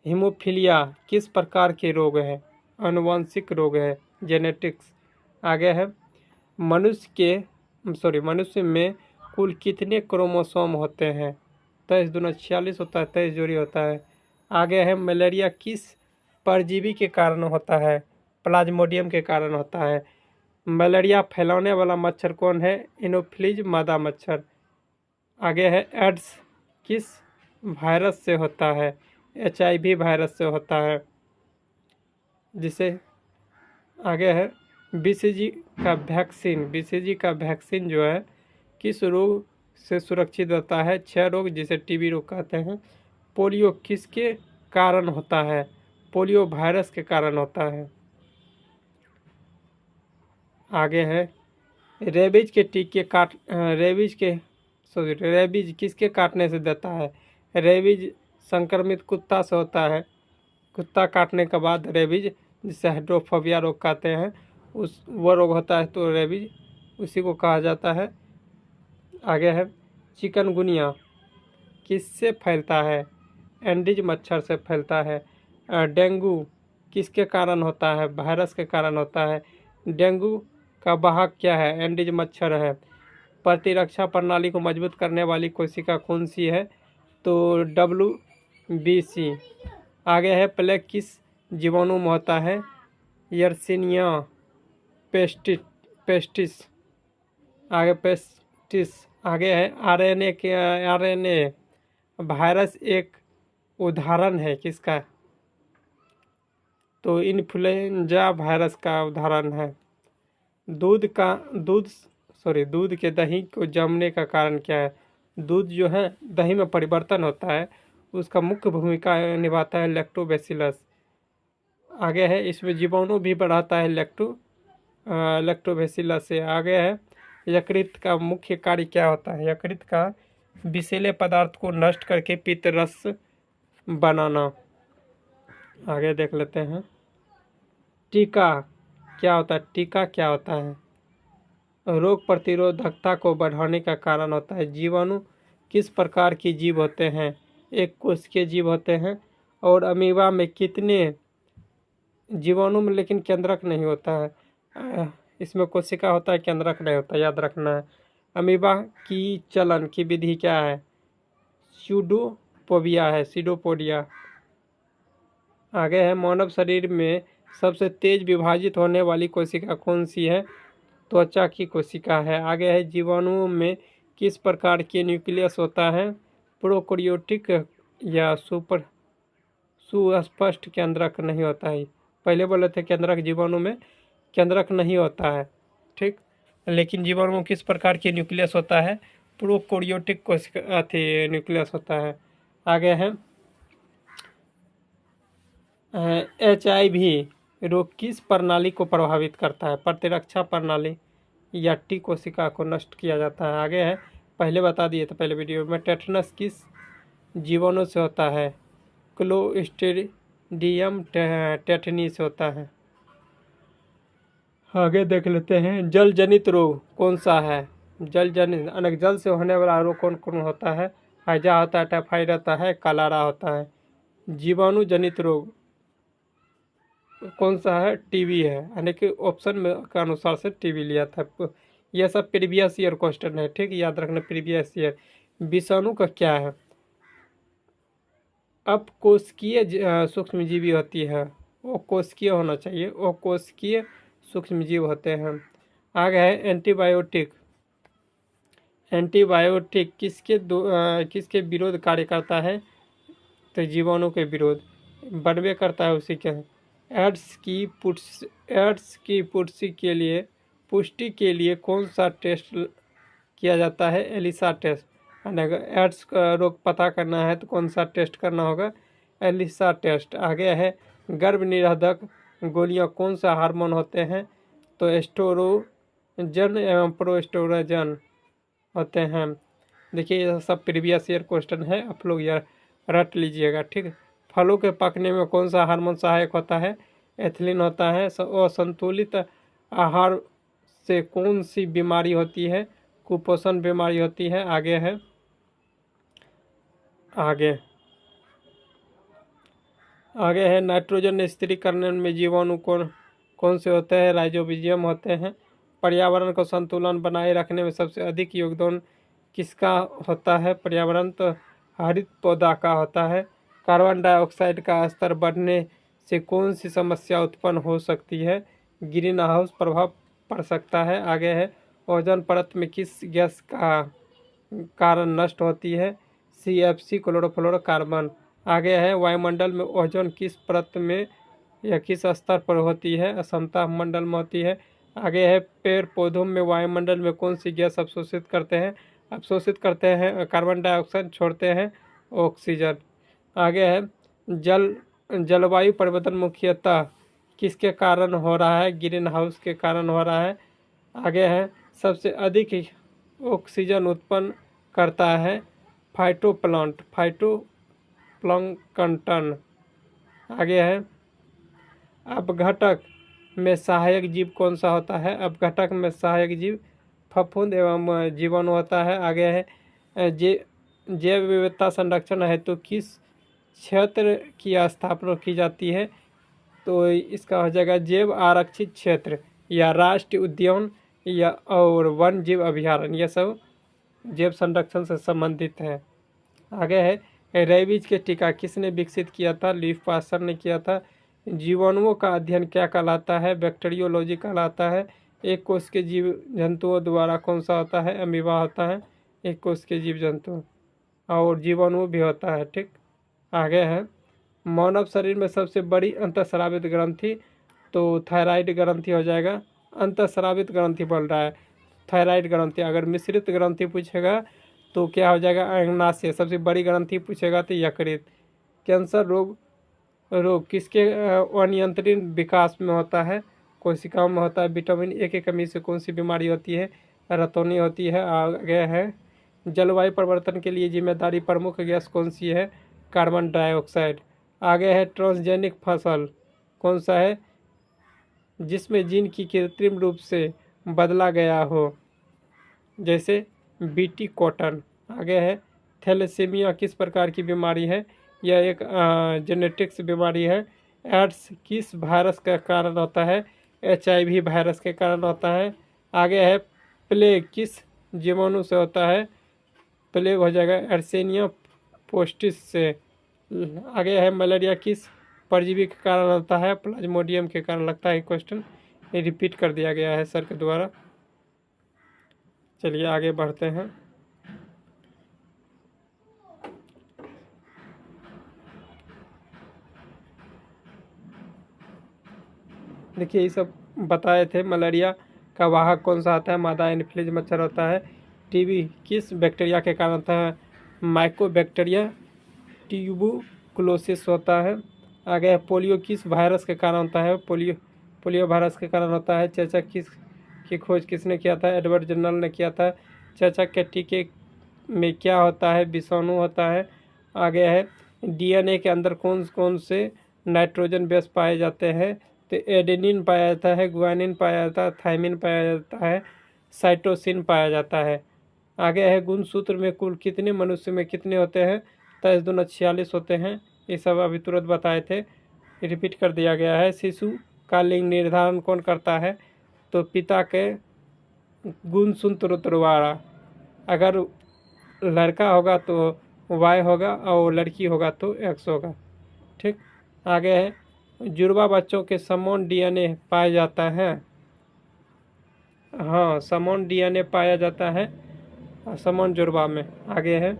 हीमोफीलिया किस प्रकार के रोग है? आनुवंशिक रोग है, जेनेटिक्स। आगे है, मनुष्य में कुल कितने क्रोमोसोम होते हैं? 23 दूना 46 होता है, 23 जोड़ी होता है। आगे है, मलेरिया किस परजीवी के कारण होता है? प्लाज्मोडियम के कारण होता है। मलेरिया फैलाने वाला मच्छर कौन है? एनोफिलीज मादा मच्छर। आगे है, एड्स किस वायरस से होता है? HIV वायरस से होता है, जिसे आगे है, BCG का वैक्सीन जो है किस रोग से सुरक्षित रहता है? 6 रोग, जिसे TB रोग कहते हैं। पोलियो किसके कारण होता है? पोलियो वायरस के कारण होता है। आगे है, रेबीज किसके काटने से देता है? रेबीज संक्रमित कुत्ता से होता है। कुत्ता काटने के बाद रेबीज, जिसे हाइड्रोफोबिया रोग कहते हैं, वो रोग होता है, तो रेबीज उसी को कहा जाता है। आगे है, चिकनगुनिया किससे फैलता है? एंडीज मच्छर से फैलता है। डेंगू किसके कारण होता है? वायरस के कारण होता है। डेंगू का वाहक क्या है? एंडीज मच्छर है। प्रतिरक्षा प्रणाली को मजबूत करने वाली कोशिका कौन सी है? तो WBC। आगे है, प्लेग किस जीवाणु में होता है? Yersinia pestis. आगे है, RNA वायरस एक उदाहरण है किसका? तो इन्फ्लुएंजा वायरस का उदाहरण है। दूध के दही को जमने का कारण क्या है? दूध जो है दही में परिवर्तन होता है, उसका मुख्य भूमिका निभाता है लैक्टोबैसिलस। आगे है, इसमें जीवाणु भी बढ़ाता है लैक्टोबैसिलस से। आगे है, यकृत का मुख्य कार्य क्या होता है? यकृत का विषैले पदार्थ को नष्ट करके पित्त रस बनाना। आगे देख लेते हैं, टीका क्या होता है? रोग प्रतिरोधकता को बढ़ाने का कारण होता है। जीवाणु किस प्रकार की जीव होते हैं? एक कोशिकीय जीव होते हैं। और अमीबा में कितने? जीवाणु में लेकिन केंद्रक नहीं होता है, इसमें कोशिका होता है, केंद्रक नहीं होता, याद रखना है। अमीबा की चलन की विधि क्या है? सीडोपोडिया। आगे है, मानव शरीर में सबसे तेज विभाजित होने वाली कोशिका कौन सी है? त्वचा की कोशिका है। आगे है, जीवाणुओं में किस प्रकार के न्यूक्लियस होता है? प्रोकैरियोटिक या सुस्पष्ट केंद्रक नहीं होता है। पहले बोले थे केंद्रक, जीवाणु में केंद्रक नहीं होता है, ठीक। लेकिन जीवाणु में किस प्रकार के न्यूक्लियस होता है? प्रोकैरियोटिक कोशिका न्यूक्लियस होता है। आगे है, HIV रोग किस प्रणाली को प्रभावित करता है? प्रतिरक्षा प्रणाली या टी कोशिका को नष्ट किया जाता है। आगे है, पहले बता दिए थे पहले वीडियो में, टेटनस किस जीवाणु से होता है? क्लोस्ट्रीडियम टेटनी से होता है। आगे देख लेते हैं, जल जनित रोग कौन सा है? जल से होने वाला रोग कौन कौन होता है? हैजा होता है, टाइफाइड होता है, कलारा होता है। जीवाणु जनित रोग कौन सा है? TB है, यानी कि ऑप्शन में के अनुसार से TB लिया था। यह सब प्रीवियस ईयर क्वेश्चन है, ठीक, याद रखना प्रीवियस ईयर। विषाणु का क्या है? अपकोशिकीय सूक्ष्मजीवी होती है, वो कोशिकीय होना चाहिए, वो कोशिकीय सूक्ष्मजीव होते हैं। आगे है, एंटीबायोटिक किसके विरोध कार्य करता है? तो जीवाणु के विरोध बनवे करता है उसी के। एड्स की पुष्टि के लिए कौन सा टेस्ट किया जाता है? Elisa test. अगर एड्स का रोग पता करना है तो कौन सा टेस्ट करना होगा? ELISA test. आगे है, गर्भ निरोधक गोलियां कौन सा हार्मोन होते हैं? तो जन एवं प्रोस्टोरजन होते हैं। देखिए ये सब प्रीवियस ईयर क्वेश्चन है, आप लोग यार रट लीजिएगा, ठीक। फलों के पकने में कौन सा हार्मोन सहायक होता है? एथिलीन होता है। असंतुलित आहार से कौन सी बीमारी होती है? कुपोषण बीमारी होती है। आगे है, आगे है नाइट्रोजन स्थिरीकरण में जीवाणु कौन से होते हैं? राइजोबियम होते हैं। पर्यावरण को संतुलन बनाए रखने में सबसे अधिक योगदान किसका होता है? पर्यावरण तो हरित पौधा का होता है। कार्बन डाइऑक्साइड का स्तर बढ़ने से कौन सी समस्या उत्पन्न हो सकती है? ग्रीन हाउस प्रभाव पड़ सकता है। आगे है ओजोन परत में किस गैस का कारण नष्ट होती है? CFC chlorofluorocarbon. आगे है वायुमंडल में ओजोन किस परत में या किस स्तर पर होती है? असमता मंडल में होती है। आगे है पेड़ पौधों में वायुमंडल में कौन सी गैस अवशोषित करते हैं? अवशोषित करते हैं कार्बन डाइऑक्साइड, छोड़ते हैं ऑक्सीजन। आगे है जलवायु परिवर्तन मुख्यतः किसके कारण हो रहा है? ग्रीन हाउस के कारण हो रहा है। आगे है सबसे अधिक ऑक्सीजन उत्पन्न करता है फाइटोप्लैंक्टन। आगे है अपघटक में सहायक जीव कौन सा होता है? अपघटक में सहायक जीव फफूंद एवं जीवाणु होता है। आगे है जैव विविधता संरक्षण हेतु किस क्षेत्र की स्थापना की जाती है? तो इसका हो जाएगा जैव आरक्षित क्षेत्र या राष्ट्रीय उद्यान या और वन जीव अभयारण्य, ये सब जैव संरक्षण से संबंधित है। आगे है रेबीज के टीका किसने विकसित किया था? लीफ पास्चर ने किया था। जीवाणुओं का अध्ययन क्या कहलाता है? बैक्टीरियोलॉजी कहलाता है। एक कोष के जीव जंतुओं द्वारा कौन सा होता है? अमीबा होता है एक कोष के जीव जंतु, और जीवाणु भी होता है, ठीक। आगे है मानव शरीर में सबसे बड़ी अंतःस्रावित ग्रंथि, तो थायराइड ग्रंथि हो जाएगा। अंतःस्रावित ग्रंथि बोल रहा है, थायराइड ग्रंथि। अगर मिश्रित ग्रंथि पूछेगा तो क्या हो जाएगा? अंगनाशय। सबसे बड़ी ग्रंथि पूछेगा तो यकृत। कैंसर रोग किसके अनियंत्रित विकास में होता है? कोशिकाओं में होता है। विटामिन ए की कमी से कौन सी बीमारी होती है? रतौनी होती है। आगे है जलवायु परिवर्तन के लिए जिम्मेदारी प्रमुख गैस कौन सी है? Carbon dioxide. आगे है ट्रांसजेनिक फसल कौन सा है जिसमें जीन की कृत्रिम रूप से बदला गया हो? जैसे बीटी कॉटन। आगे है थैलेसीमिया किस प्रकार की बीमारी है? यह एक जेनेटिक्स बीमारी है। एड्स किस वायरस का कारण होता है? HIV वायरस के कारण होता है। आगे है प्लेग किस जीवाणु से होता है? प्लेग हो जाएगा एर्सेनिया पोस्टिस से। आगे है मलेरिया किस परजीवी के कारण होता है? प्लाज्मोडियम के कारण। लगता है क्वेश्चन ये रिपीट कर दिया गया है सर के द्वारा। चलिए आगे बढ़ते हैं। देखिए ये सब बताए थे। मलेरिया का वाहक कौन सा आता है? मादा एनोफिलीज मच्छर होता है। TB किस बैक्टीरिया के कारण होता है? माइकोबैक्टीरिया ट्यूबरकुलोसिस होता है। आगे है पोलियो किस वायरस के कारण होता है? पोलियो वायरस के कारण होता है। चेचक की खोज किसने किया था? एडवर्ड जनरल ने किया था। चेचक के टीके में क्या होता है? विषाणु होता है। आगे है DNA के अंदर कौन से नाइट्रोजन बेस पाए जाते हैं? तो एडेनिन पाया जाता है, गुआनिन पाया जाता है, थायमिन पाया जाता है, साइटोसिन पाया जाता है। आगे है गुणसूत्र में कुल कितने मनुष्य में कितने होते हैं? 23 दूना 46 होते हैं। ये सब अभी तुरंत बताए थे, रिपीट कर दिया गया है। शिशु का लिंग निर्धारण कौन करता है? तो पिता के गुणसूत्र द्वारा। अगर लड़का होगा तो Y होगा और लड़की होगा तो X होगा, ठीक। आगे है जुड़वा बच्चों के समान DNA पाया जाता है। हाँ, समान DNA पाया जाता है समान जुड़वा में। आगे है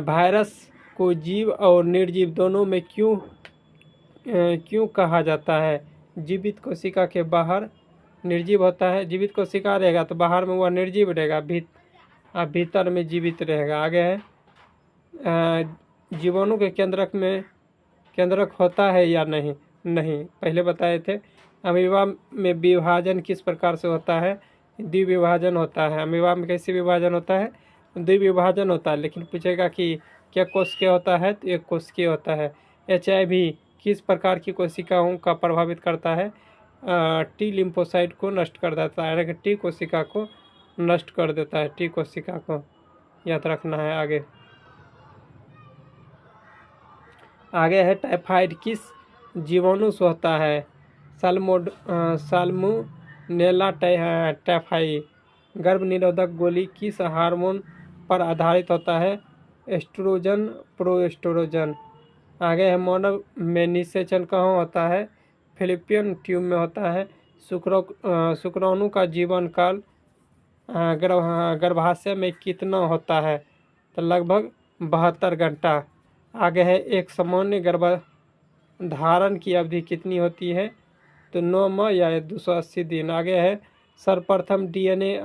वायरस को जीव और निर्जीव दोनों में क्यों कहा जाता है? जीवित कोशिका के बाहर निर्जीव होता है। जीवित कोशिका रहेगा तो बाहर में वह निर्जीव रहेगा, भीतर में जीवित रहेगा। आगे है जीवाणु के केंद्रक होता है या नहीं? नहीं, पहले बताए थे। अमीबा में विभाजन किस प्रकार से होता है? द्विविभाजन होता है। अमीबा में कैसे विभाजन होता है? द्विविभाजन होता है। लेकिन पूछेगा कि क्या कोशिकीय होता है, तो एक कोशिकीय होता है। HIV किस प्रकार की कोशिकाओं का प्रभावित करता है? टी लिम्फोसाइट को नष्ट कर देता है, टी कोशिका को नष्ट कर देता है, टी कोशिका को याद रखना है। आगे है टाइफाइड किस जीवाणु से होता है? Salmonella typhi. गर्भ निरोधक गोली किस हार्मोन पर आधारित होता है? एस्ट्रोजन, प्रोएस्ट्रोजन। आगे है मानव में निषेचन कहाँ होता है? फिलिपियन ट्यूब में होता है। शुक्राणु का जीवन काल गर्भाशय में कितना होता है? तो लगभग 72 घंटा। आगे है एक सामान्य गर्भधारण की अवधि कितनी होती है? तो 9 माह या 280 दिन। आगे है सर्वप्रथम DNA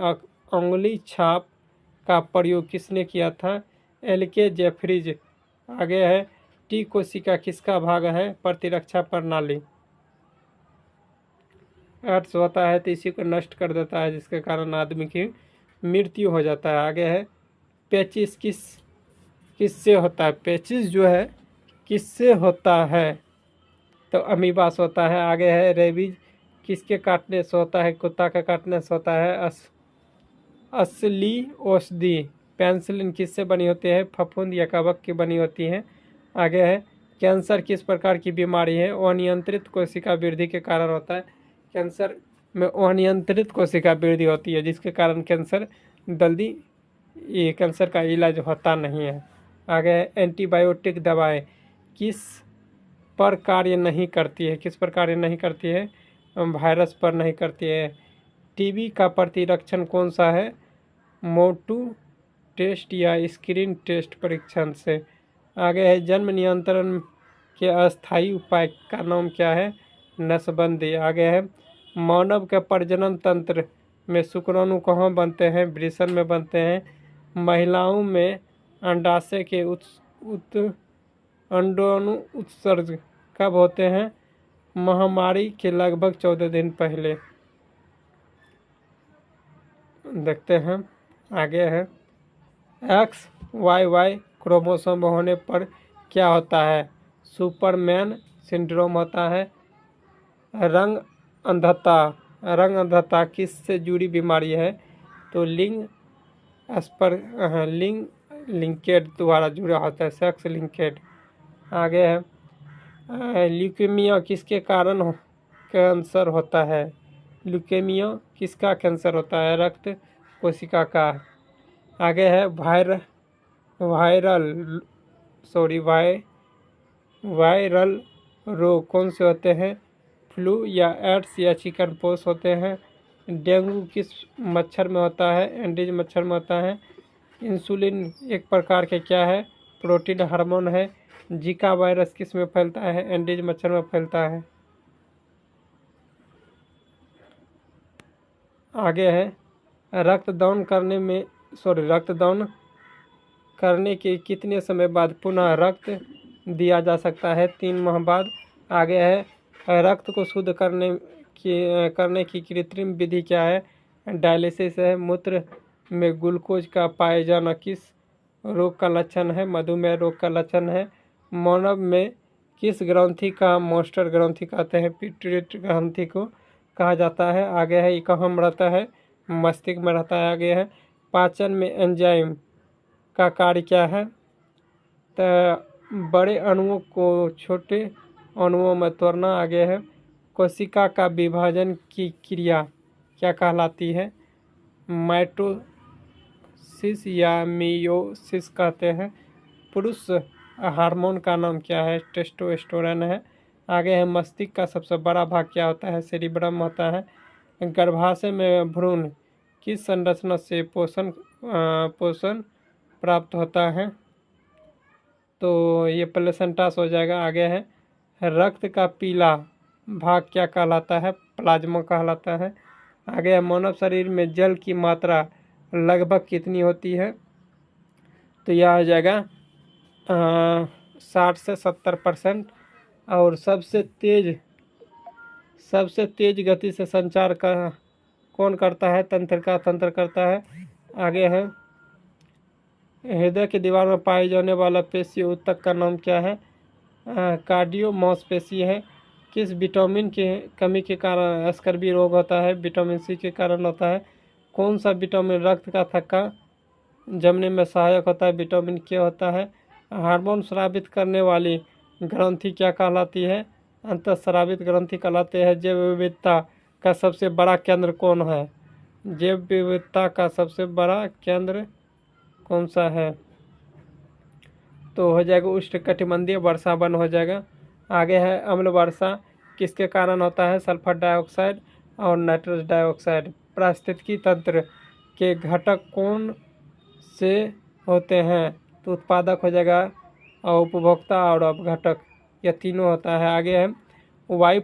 अंगुली छाप का प्रयोग किसने किया था? LK Jefferies. आगे है टी कोशिका किसका भाग है? प्रतिरक्षा प्रणाली। अर्थ होता है तो इसी को नष्ट कर देता है, जिसके कारण आदमी की मृत्यु हो जाता है। आगे है पेचिस किससे होता है? पेचिस जो है किससे होता है? तो अमीबा से होता है। आगे है रेबीज किसके काटने से होता है? कुत्ता के काटने से होता है। असली औषधि पेंसिलिन किससे बनी होती है? फफूंद या कवक की बनी होती है। आगे है कैंसर किस प्रकार की बीमारी है? अनियंत्रित कोशिका वृद्धि के कारण होता है। कैंसर में अनियंत्रित कोशिका वृद्धि होती है, जिसके कारण कैंसर का इलाज होता नहीं है। आगे है एंटीबायोटिक दवाएं किस पर कार्य नहीं करती है? किस पर कार्य नहीं करती है? वायरस पर नहीं करती है। TB का प्रतिरक्षण कौन सा है? मोटू टेस्ट या स्क्रीन टेस्ट परीक्षण से। आगे है जन्म नियंत्रण के अस्थायी उपाय का नाम क्या है? नसबंदी। आगे है मानव के प्रजनन तंत्र में शुक्राणु कहाँ बनते हैं? वृषण में बनते हैं। महिलाओं में अंडाशय के अंडाणु उत्सर्ग कब होते हैं? महामारी के लगभग 14 दिन पहले। देखते हैं आगे है XYY क्रोमोसोम होने पर क्या होता है? सुपरमैन सिंड्रोम होता है। रंग अंधता किससे जुड़ी बीमारी है? तो लिंग लिंकेड द्वारा जुड़ा होता है, सेक्स लिंकेड। आगे है ल्यूकेमिया किसके कारण कैंसर होता है? ल्यूकेमिया किसका कैंसर होता है? रक्त कोशिका का। आगे है वायरल रोग कौन से होते हैं? फ्लू या एड्स या चिकन पॉक्स होते हैं। डेंगू किस मच्छर में होता है? एंडीज मच्छर में होता है। इंसुलिन एक प्रकार के क्या है? प्रोटीन हार्मोन है। जीका वायरस किस में फैलता है? एंडीज मच्छर में फैलता है। आगे है रक्तदान करने के कितने समय बाद पुनः रक्त दिया जा सकता है? 3 माह बाद। आगे है रक्त को शुद्ध करने की कृत्रिम विधि क्या है? डायलिसिस है। मूत्र में ग्लूकोज का पाए जाना किस रोग का लक्षण है? मधुमेह रोग का लक्षण है। मानव में किस ग्रंथि का मास्टर ग्रंथि कहते हैं? पिट्यूटरी ग्रंथि को कहा जाता है। आगे है ये कहाँ रहता है? मस्तिष्क में रहता है। आगे है पाचन में एंजाइम का कार्य क्या है? तो बड़े अणुओं को छोटे अणुओं में तोड़ना। आगे है कोशिका का विभाजन की क्रिया क्या कहलाती है? माइटोसिस या मियोसिस कहते हैं। पुरुष हार्मोन का नाम क्या है? टेस्टोस्टेरोन है। आगे है मस्तिष्क का सबसे बड़ा भाग क्या होता है? सेरिब्रम होता है। गर्भाशय में भ्रूण किस संरचना से पोषण प्राप्त होता है? तो ये प्लेसेंटा हो जाएगा। आगे है रक्त का पीला भाग क्या कहलाता है? प्लाज्मा कहलाता है। आगे है मानव शरीर में जल की मात्रा लगभग कितनी होती है? तो यह हो जाएगा 60 से 70%। और सबसे तेज सबसे तेज गति से संचार कौन करता है? तंत्र करता है। आगे है, हृदय की दीवार में पाई जाने वाला पेशी ऊतक का नाम क्या है? कार्डियोमांसपेशी है। किस विटामिन के कमी के कारण स्कर्वी रोग होता है? विटामिन सी के कारण होता है। कौन सा विटामिन रक्त का थक्का जमने में सहायक होता है? विटामिन के होता है। हार्मोन स्रावित करने वाली ग्रंथि क्या कहलाती है? अंतःस्रावित ग्रंथि कहलाते हैं। जैव विविधता का सबसे बड़ा केंद्र कौन है? जैव विविधता का सबसे बड़ा केंद्र कौन सा है? तो हो जाएगा उष्णकटिबंधीय वर्षा वन हो जाएगा। आगे है, अम्ल वर्षा किसके कारण होता है? सल्फर डाइऑक्साइड और नाइट्रस डाइऑक्साइड। पारिस्थितिकी तंत्र के घटक कौन से होते हैं? तो उत्पादक हो जाएगा और उपभोक्ता और अपघटक, यह तीनों होता है। आगे है, वायु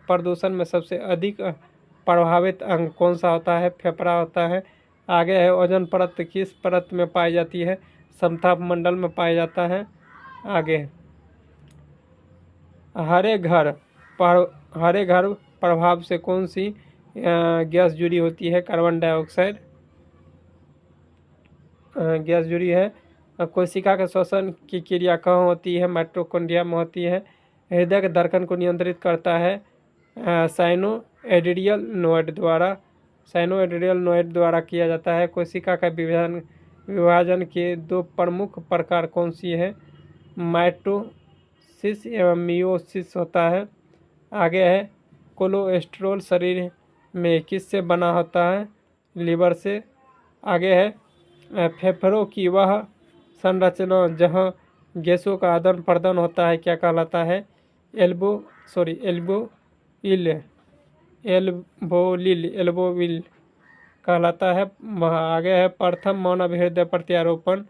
प्रदूषण में सबसे अधिक प्रभावित अंग कौन सा होता है? फेफड़ा होता है। आगे है, ओजोन परत किस परत में पाई जाती है? समताप मंडल में पाया जाता है। आगे, हरे घर प्रभाव से कौन सी गैस जुड़ी होती है? कार्बन डाइऑक्साइड गैस जुड़ी है। कोशिका के श्वसन की क्रिया कहाँ होती है? माइटोकॉन्ड्रिया में होती है। हृदय के धड़कन को नियंत्रित करता है साइनोएड्रियल नोड द्वारा किया जाता है। कोशिका का विभाजन के दो प्रमुख प्रकार कौन सी है? माइटोसिस एवं मियोसिस होता है। आगे है, कोलेस्ट्रॉल शरीर में किससे बना होता है? लीवर से। आगे है, फेफड़ों की वह संरचना जहाँ गैसों का आदान प्रदान होता है क्या कहलाता है? एल्बोविल कहलाता है। आगे है, प्रथम मानव हृदय प्रत्यारोपण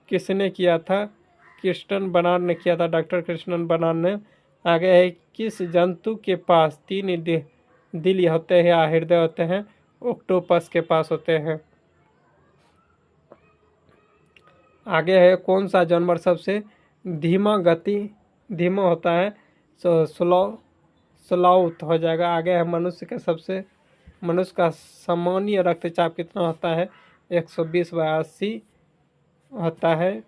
किसने किया था? क्रिस्टियन बर्नार्ड ने किया था, डॉक्टर क्रिस्टियन बर्नार्ड ने। आगे है, किस जंतु के पास 3 दिल होते हैं या हृदय होते हैं? ऑक्टोपस के पास होते हैं। आगे है, कौन सा जानवर सबसे धीमा होता है? स्लॉथ हो जाएगा। आगे है, मनुष्य का सामान्य रक्तचाप कितना होता है? 120/80 होता है।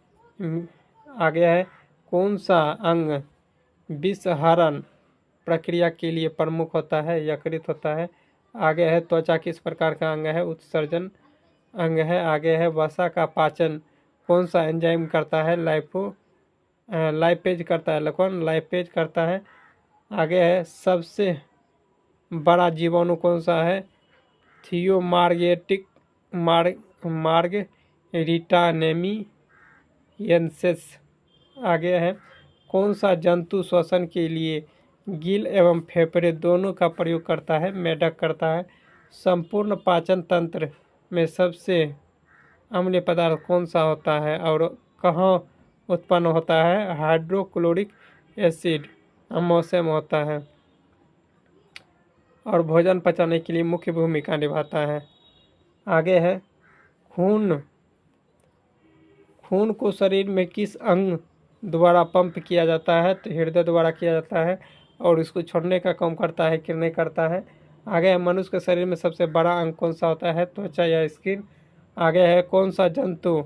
आगे है, कौन सा अंग विषहरण प्रक्रिया के लिए प्रमुख होता है? यकृत होता है। आगे है, त्वचा किस प्रकार का अंग है? उत्सर्जन अंग है। आगे है, वसा का पाचन कौन सा एंजाइम करता है? लाइपेज करता है। कौन लाइपेज करता है? आगे है, सबसे बड़ा जीवाणु कौन सा है? मार्गेरिटानेमियंसेस। आगे है, कौन सा जंतु श्वसन के लिए गिल एवं फेफड़े दोनों का प्रयोग करता है? मेढक करता है। संपूर्ण पाचन तंत्र में सबसे अम्लीय पदार्थ कौन सा होता है और कहाँ उत्पन्न होता है? हाइड्रोक्लोरिक एसिड अमाशय में होता है और भोजन पचाने के लिए मुख्य भूमिका निभाता है। आगे है, खून को शरीर में किस अंग द्वारा पंप किया जाता है? तो हृदय द्वारा किया जाता है और इसको छोड़ने का काम करता है कि नहीं करता है? आगे है, मनुष्य के शरीर में सबसे बड़ा अंग कौन सा होता है? त्वचा या स्किन। आगे है, कौन सा जंतु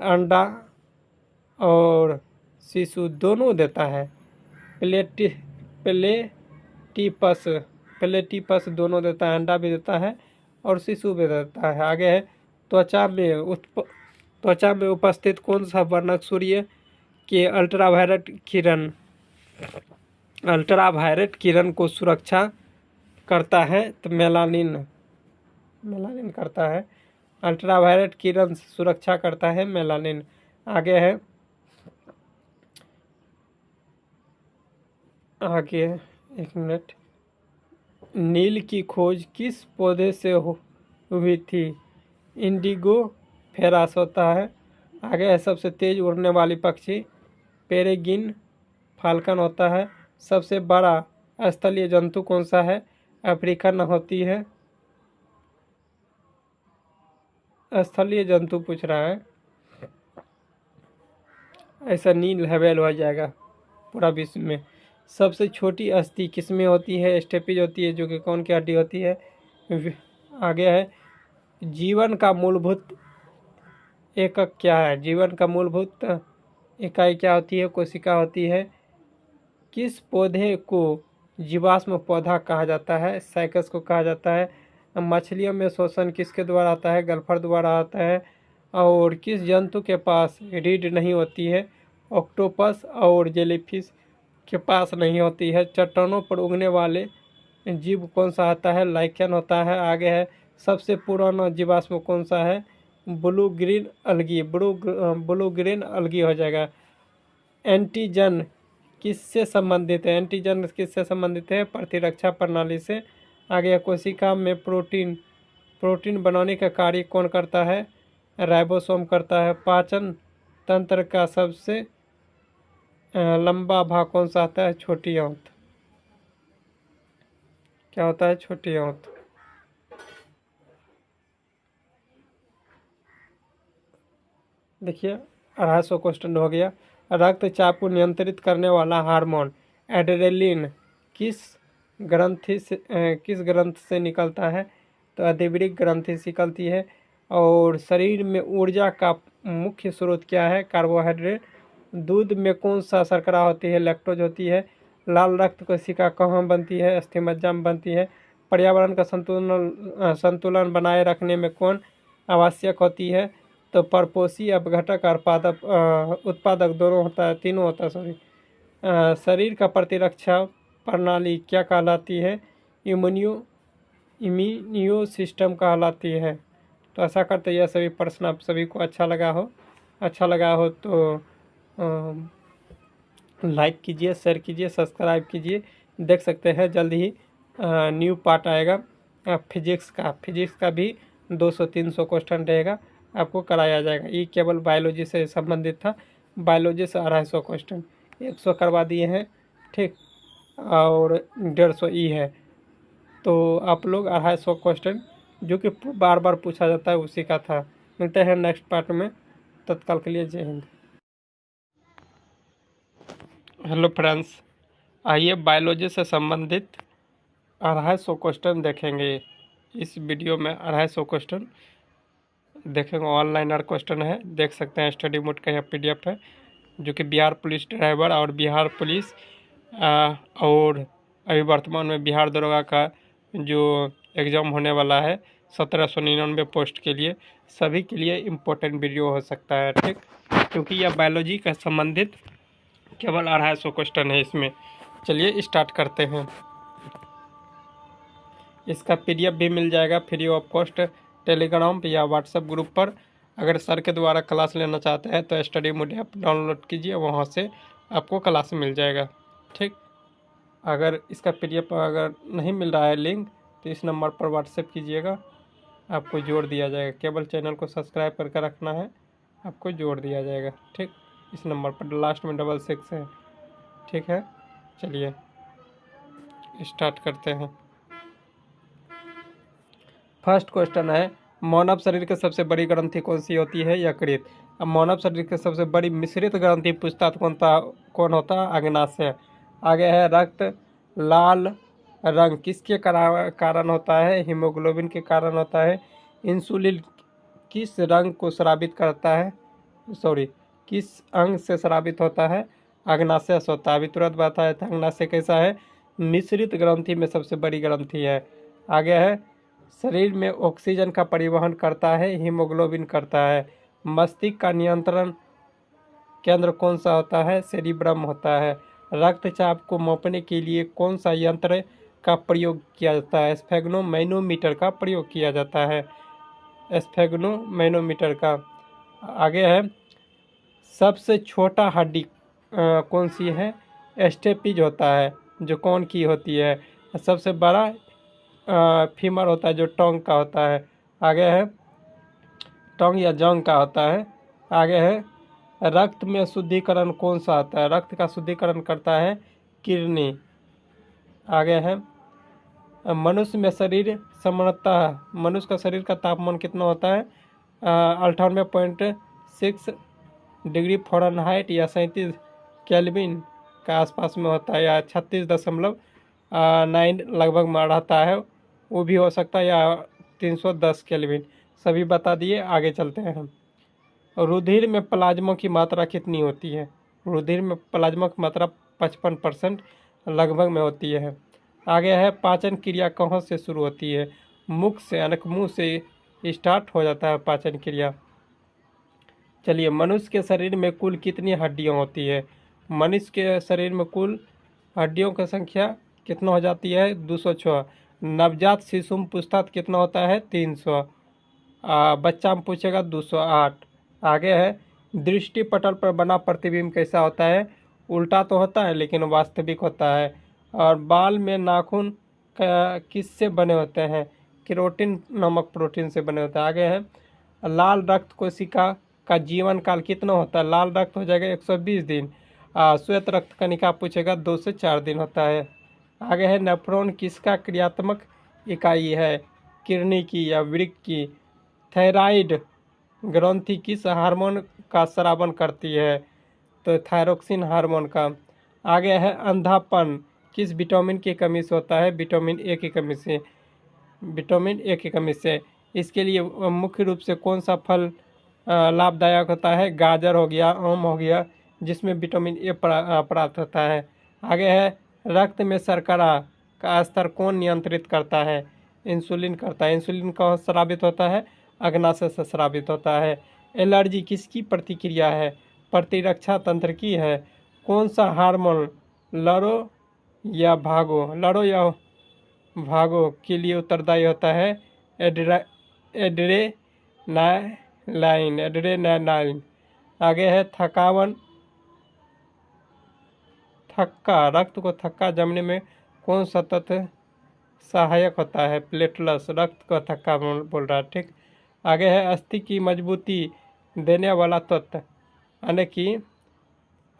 अंडा और शिशु दोनों देता है? प्लेटिपस दोनों देता है, अंडा भी देता है और शिशु भी देता है। आगे है, त्वचा में उपस्थित कौन सा वर्णक सूर्य के अल्ट्रावायलेट किरण को सुरक्षा करता है? तो मेलानिन करता है। अल्ट्रावायलेट किरण सुरक्षा करता है मेलानिन। आगे है, एक मिनट, नील की खोज किस पौधे से हुई थी? इंडिगो फेरास होता है। आगे है, सबसे तेज उड़ने वाली पक्षी पेरेग्रिन फाल्कन होता है। सबसे बड़ा स्थलीय जंतु कौन सा है? अफ्रीकन होती है। स्थलीय जंतु पूछ रहा है, ऐसा नील हवेल हो जाएगा पूरा विश्व में। सबसे छोटी अस्थि किसमें होती है? स्टेपीज होती है, जो कि कौन की हड्डी होती है? आगे है, जीवन का मूलभूत एकक क्या है? जीवन का मूलभूत इकाई क्या होती है? कोशिका होती है। किस पौधे को जीवाश्म पौधा कहा जाता है? साइकस को कहा जाता है। मछलियों में शोषण किसके द्वारा आता है? गल्फर द्वारा आता है। और किस जंतु के पास रीढ़ नहीं होती है? ऑक्टोपस और जेलीफिश के पास नहीं होती है। चट्टानों पर उगने वाले जीव कौन सा आता है? लाइकेन होता है। आगे है, सबसे पुराना जीवाश्म कौन सा है? ब्लू ग्रीन अलगी, ब्लू ग्रीन अलगी हो जाएगा। एंटीजन किससे संबंधित है? एंटीजन किससे संबंधित है? प्रतिरक्षा प्रणाली से। आगे कोशिका में प्रोटीन बनाने का कार्य कौन करता है? राइबोसोम करता है। पाचन तंत्र का सबसे लंबा भाग कौन सा आता है? छोटी आंत। क्या होता है? छोटी आंत। देखिए 250 क्वेश्चन हो गया। रक्तचाप को नियंत्रित करने वाला हार्मोन एड्रेनलिन किस ग्रंथ से निकलता है? तो अधिवृक्क ग्रंथि से निकलती है। और शरीर में ऊर्जा का मुख्य स्रोत क्या है? कार्बोहाइड्रेट। दूध में कौन सा शर्करा होती है? लैक्टोज होती है। लाल रक्त कोशिका कहाँ बनती है? अस्थिमज्जा में बनती है। पर्यावरण का संतुलन बनाए रखने में कौन आवश्यक होती है? तो परपोषी, अपघटक और उत्पादक दोनों होता है, तीनों होता है, सॉरी। शरीर का प्रतिरक्षा प्रणाली क्या कहलाती है? इम्यूनियो सिस्टम कहलाती है। तो ऐसा करते यह सभी प्रश्न आप सभी को अच्छा लगा हो तो लाइक कीजिए, शेयर कीजिए, सब्सक्राइब कीजिए। देख सकते हैं जल्द ही न्यू पार्ट आएगा फिजिक्स का भी 200-300 क्वेश्चन रहेगा, आपको कराया जाएगा। ये केवल बायोलॉजी से संबंधित था। बायोलॉजी से 250 क्वेश्चन 100 करवा दिए हैं, ठीक, और 150 ई है। तो आप लोग 250 क्वेश्चन जो कि बार बार पूछा जाता है उसी का था। मिलते हैं नेक्स्ट पार्ट में, तत्काल के लिए जय हिंद। हेलो फ्रेंड्स, आइए बायोलॉजी से संबंधित 250 क्वेश्चन देखेंगे। इस वीडियो में 250 क्वेश्चन देखेंगे। ऑनलाइनर क्वेश्चन है, देख सकते हैं। स्टडी मोड का यह PDF है, जो कि बिहार पुलिस ड्राइवर और बिहार पुलिस और अभी वर्तमान में बिहार दरोगा का जो एग्ज़ाम होने वाला है 1799 पोस्ट के लिए, सभी के लिए इम्पोर्टेंट वीडियो हो सकता है, ठीक, क्योंकि यह बायोलॉजी का संबंधित केवल 250 क्वेश्चन है इसमें। चलिए स्टार्ट करते हैं। इसका PDF भी मिल जाएगा फ्री ऑफ कॉस्ट टेलीग्राम या व्हाट्सएप ग्रुप पर। अगर सर के द्वारा क्लास लेना चाहते हैं तो स्टडी मोड ऐप डाउनलोड कीजिए, वहाँ से आपको क्लास मिल जाएगा, ठीक। अगर इसका PDF अगर नहीं मिल रहा है लिंक, तो इस नंबर पर व्हाट्सएप कीजिएगा, आपको जोड़ दिया जाएगा। केवल चैनल को सब्सक्राइब करके रखना है, आपको जोड़ दिया जाएगा, ठीक। इस नंबर पर लास्ट में 66 है, ठीक है। चलिए स्टार्ट करते हैं। फर्स्ट क्वेश्चन है, मानव शरीर की सबसे बड़ी ग्रंथि कौन सी होती है? यकृत। अब मानव शरीर की सबसे बड़ी मिश्रित ग्रंथि पूछता तो कौन होता? अग्नाशय। आगे है, रक्त लाल रंग किसके कारण होता है? हीमोग्लोबिन के कारण होता है। इंसुलिन किस रंग को स्रावित करता है? किस अंग से स्रावित होता है? अग्नाशय से होता है। अभी तुरंत बताया था अग्नाशय कैसा है? मिश्रित ग्रंथि में सबसे बड़ी ग्रंथि है। आगे है, शरीर में ऑक्सीजन का परिवहन करता है, हीमोग्लोबिन करता है। मस्तिष्क का नियंत्रण केंद्र कौन सा होता है? सेरिब्रम होता है। रक्तचाप को मापने के लिए कौन सा यंत्र का प्रयोग किया जाता है? स्फेग्नोमैनोमीटर का प्रयोग किया जाता है, स्फेग्नोमैनोमीटर का। आगे है, सबसे छोटा हड्डी कौन सी है? स्टेपीज होता है, जो कौन की होती है। सबसे बड़ा फीमर होता है, जो टोंग का होता है। आगे है, टोंग या जंग का होता है। आगे है, रक्त में शुद्धिकरण कौन सा आता है? रक्त का शुद्धिकरण करता है किडनी। आगे है, मनुष्य का शरीर का तापमान कितना होता है? 98.6 डिग्री फ़ारेनहाइट या 37 केल्विन के आसपास में होता है या 36.9 लगभग में रहता है, वो भी हो सकता है, या 310 केल्विन। सभी बता दिए, आगे चलते हैं हम। रुधिर में प्लाज्मा की मात्रा कितनी होती है? रुधिर में प्लाज्मा की मात्रा 55% लगभग में होती है। आगे है, पाचन क्रिया कहाँ से शुरू होती है? मुख से, यानी मुंह से स्टार्ट हो जाता है पाचन क्रिया। चलिए, मनुष्य के शरीर में कुल कितनी हड्डियां होती है? मनुष्य के शरीर में कुल हड्डियों की संख्या कितना हो जाती है? 206। नवजात शिशु में पूछता कितना होता है? 300। बच्चा में पूछेगा 208। आगे है, दृष्टि पटल पर बना प्रतिबिंब कैसा होता है? उल्टा तो होता है लेकिन वास्तविक होता है। और बाल में नाखून किससे बने होते हैं? केरोटिन नामक प्रोटीन से बने होते हैं। आगे है, लाल रक्त कोशिका का जीवन काल कितना होता है? लाल रक्त हो जाएगा 120 दिन। श्वेत रक्त कणिका पूछेगा 2 से 4 दिन होता है। आगे है, नेफ्रॉन किसका क्रियात्मक इकाई है? किडनी की या वृक्क की? थायराइड ग्रंथि किस हार्मोन का स्रावन करती है? तो थायरोक्सिन हार्मोन का। आगे है, अंधापन किस विटामिन की कमी से होता है? विटामिन ए की कमी से। विटामिन ए की कमी से। इसके लिए मुख्य रूप से कौन सा फल लाभदायक होता है? गाजर हो गया, आम हो गया, जिसमें विटामिन ए प्राप्त होता है। आगे है, रक्त में शर्करा का स्तर कौन नियंत्रित करता है? इंसुलिन करता है। इंसुलिन कहाँ स्रावित होता है? अग्नाशय से स्रावित होता है। एलर्जी किसकी प्रतिक्रिया है? प्रतिरक्षा तंत्र की है। कौन सा हार्मोन लड़ो या भागो, लड़ो या भागो के लिए उत्तरदायी होता है? एड्रेनालाइन। आगे है, थक्का रक्त को थक्का जमने में कौन सा तत्व सहायक होता है? प्लेटलेट्स रक्त को थक्का बोल रहा है, ठीक। आगे है, अस्थि की मजबूती देने वाला तत्व, यानी कि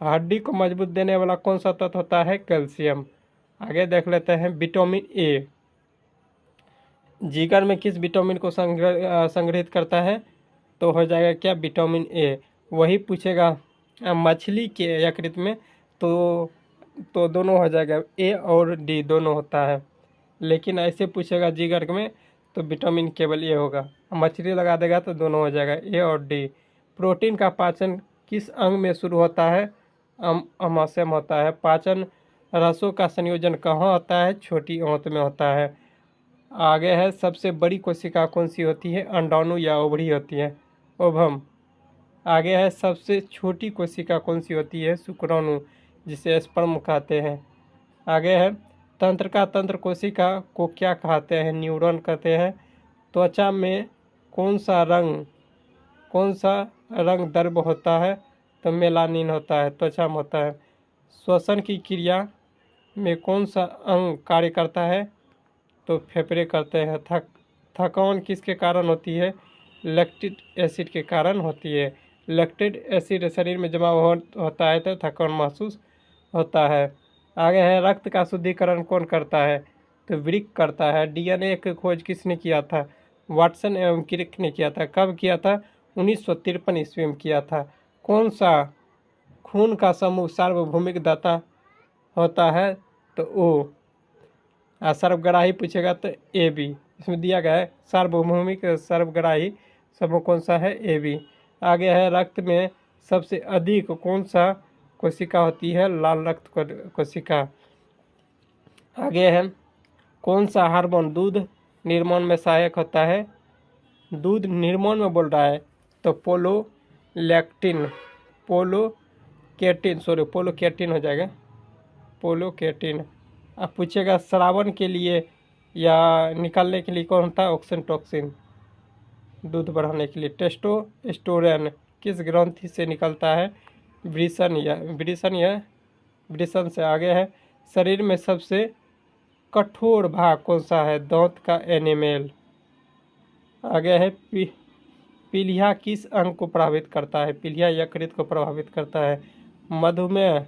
हड्डी को मजबूत देने वाला कौन सा तत्व होता है? कैल्शियम। आगे देख लेते हैं, विटामिन ए जिगर में किस विटामिन को संग्रहित करता है? तो हो जाएगा क्या? Vitamin A. वही पूछेगा मछली के यकृत में, तो दोनों हो जाएगा, ए और डी दोनों होता है। लेकिन ऐसे पूछेगा जिगर में तो विटामिन केवल ए होगा। मछली लगा देगा तो दोनों हो जाएगा, ए और डी। प्रोटीन का पाचन किस अंग में शुरू होता है? आमाशय में होता है। पाचन रसों का संयोजन कहाँ होता है? छोटी आंत में होता है। आगे है, सबसे बड़ी कोशिका कौन सी होती है? अंडाणु या ओवरी होती है? ओवम। आगे है, सबसे छोटी कोशिका कौन सी होती है? शुक्राणु, जिसे स्पर्म कहते हैं। आगे है, तंत्र का तंत्र कोशिका को क्या कहते हैं? न्यूरॉन कहते हैं। त्वचा में कौन सा रंग द्रव होता है? तो मेलानिन होता है, त्वचा में होता है। श्वसन की क्रिया में कौन सा अंग कार्य करता है? तो फेफड़े करते हैं। थकान किसके कारण होती है? लैक्टिक एसिड के कारण होती है। लैक्टिक एसिड शरीर में जमा होता है तो थकान महसूस होता है। आगे है, रक्त का शुद्धिकरण कौन करता है? तो वृक्क करता है। डीएनए की खोज किसने किया था? वाटसन एवं क्रिक ने किया था। कब किया था? 1953 ईस्वी में किया था। कौन सा खून का समूह सार्वभौमिक दाता होता है? तो ओ। सर्वग्राही पूछेगा तो ए बी, इसमें दिया गया है सार्वभौमिक सर्वग्राही समूह कौन सा है? A B. आगे है, रक्त में सबसे अधिक कौन सा कोशिका होती है? लाल रक्त कोशिका। आगे है, कौन सा हार्मोन दूध निर्माण में सहायक होता है? दूध निर्माण में बोल रहा है तो पोलोकैटिन हो जाएगा, पोलोकैटिन। अब पूछेगा श्रावण के लिए या निकालने के लिए कौन होता है? ऑक्सीटोसिन, दूध बढ़ाने के लिए। टेस्टोस्टेरोन किस ग्रंथि से निकलता है? वृषण से। आगे है, शरीर में सबसे कठोर भाग कौन सा है? दांत का एनिमेल। आगे है, पीलिया किस अंग को प्रभावित करता है? पीलिया यकृत को प्रभावित करता है। मधुमेह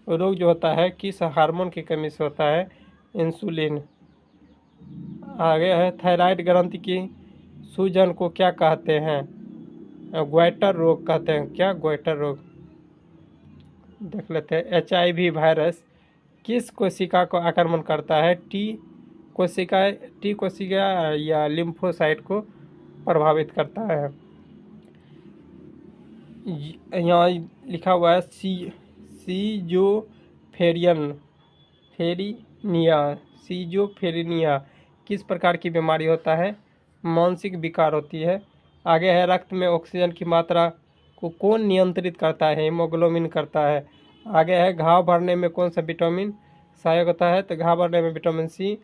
रोग जो होता है किस हार्मोन की कमी से होता है? इंसुलिन। आगे है, थायराइड ग्रंथि की सूजन को क्या कहते हैं? ग्वाइटर रोग कहते हैं। क्या? ग्वाइटर रोग। देख लेते हैं। HIV वायरस किस कोशिका को आक्रमण करता है? टी कोशिका या लिम्फोसाइट को प्रभावित करता है। यहाँ लिखा हुआ है सीजोफ्रेनिया किस प्रकार की बीमारी होता है? मानसिक विकार होती है। आगे है, रक्त में ऑक्सीजन की मात्रा को कौन नियंत्रित करता है? हीमोग्लोबिन करता है। आगे है, घाव भरने में कौन सा विटामिन सहायक होता है? तो घाव भरने में विटामिन सी।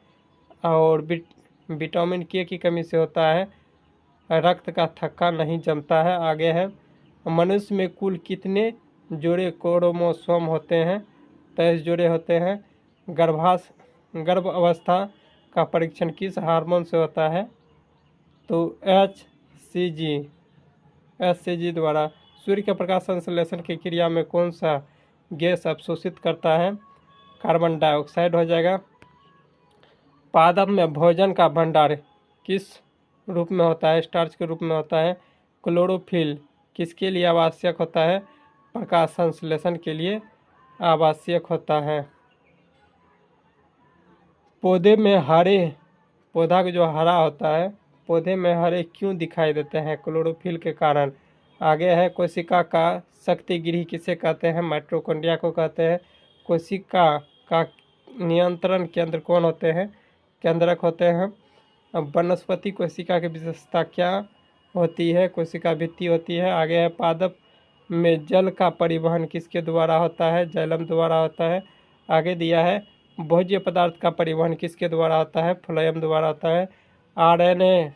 और विटामिन के की कमी से होता है रक्त का थक्का नहीं जमता है। आगे है, मनुष्य में कुल कितने जोड़े क्रोमोसोम होते हैं? 23 जोड़े होते हैं। गर्भ अवस्था का परीक्षण किस हार्मोन से होता है? तो HCG द्वारा। सूर्य के प्रकाश संश्लेषण की क्रिया में कौन सा गैस अवशोषित करता है? कार्बन डाइऑक्साइड हो जाएगा। पादप में भोजन का भंडार किस रूप में होता है? स्टार्च के रूप में होता है। क्लोरोफिल किसके लिए आवश्यक होता है? प्रकाश संश्लेषण के लिए आवश्यक होता है। पौधा जो हरा होता है, पौधे में हरे क्यों दिखाई देते हैं? क्लोरोफिल के कारण। आगे है, कोशिका का शक्ति गृह किसे कहते हैं? माइटोकॉन्ड्रिया को कहते हैं। कोशिका का नियंत्रण केंद्र कौन होते हैं? केंद्रक होते हैं। अब वनस्पति कोशिका की विशेषता क्या होती है? कोशिका भित्ति होती है। आगे है, पादप में जल का परिवहन किसके द्वारा होता है? जाइलम द्वारा होता है। आगे दिया है, भोज्य पदार्थ का परिवहन किसके द्वारा होता है? फ्लोएम द्वारा होता है। RNA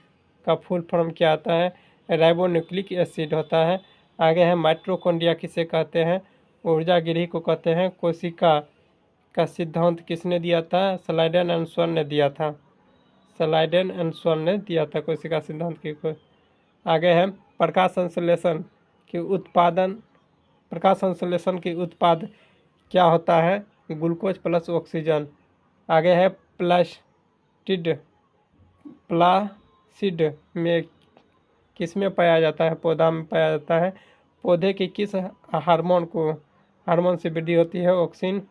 का फुल फॉर्म क्या होता है? राइबोन्यूक्लिक एसिड होता है। आगे है, माइटोकॉन्ड्रिया किसे कहते हैं? ऊर्जा गृह को कहते हैं। कोशिका का सिद्धांत किसने दिया था? स्लाइडेन एंड स्वर्ण ने दिया था। कोशिका सिद्धांत की। आगे है, प्रकाश संश्लेषण के उत्पाद क्या होता है? Glucose plus oxygen. आगे है, प्लासिड में किस में पाया जाता है? पौधा में पाया जाता है। पौधे की किस हार्मोन से वृद्धि होती है? ऑक्सिन।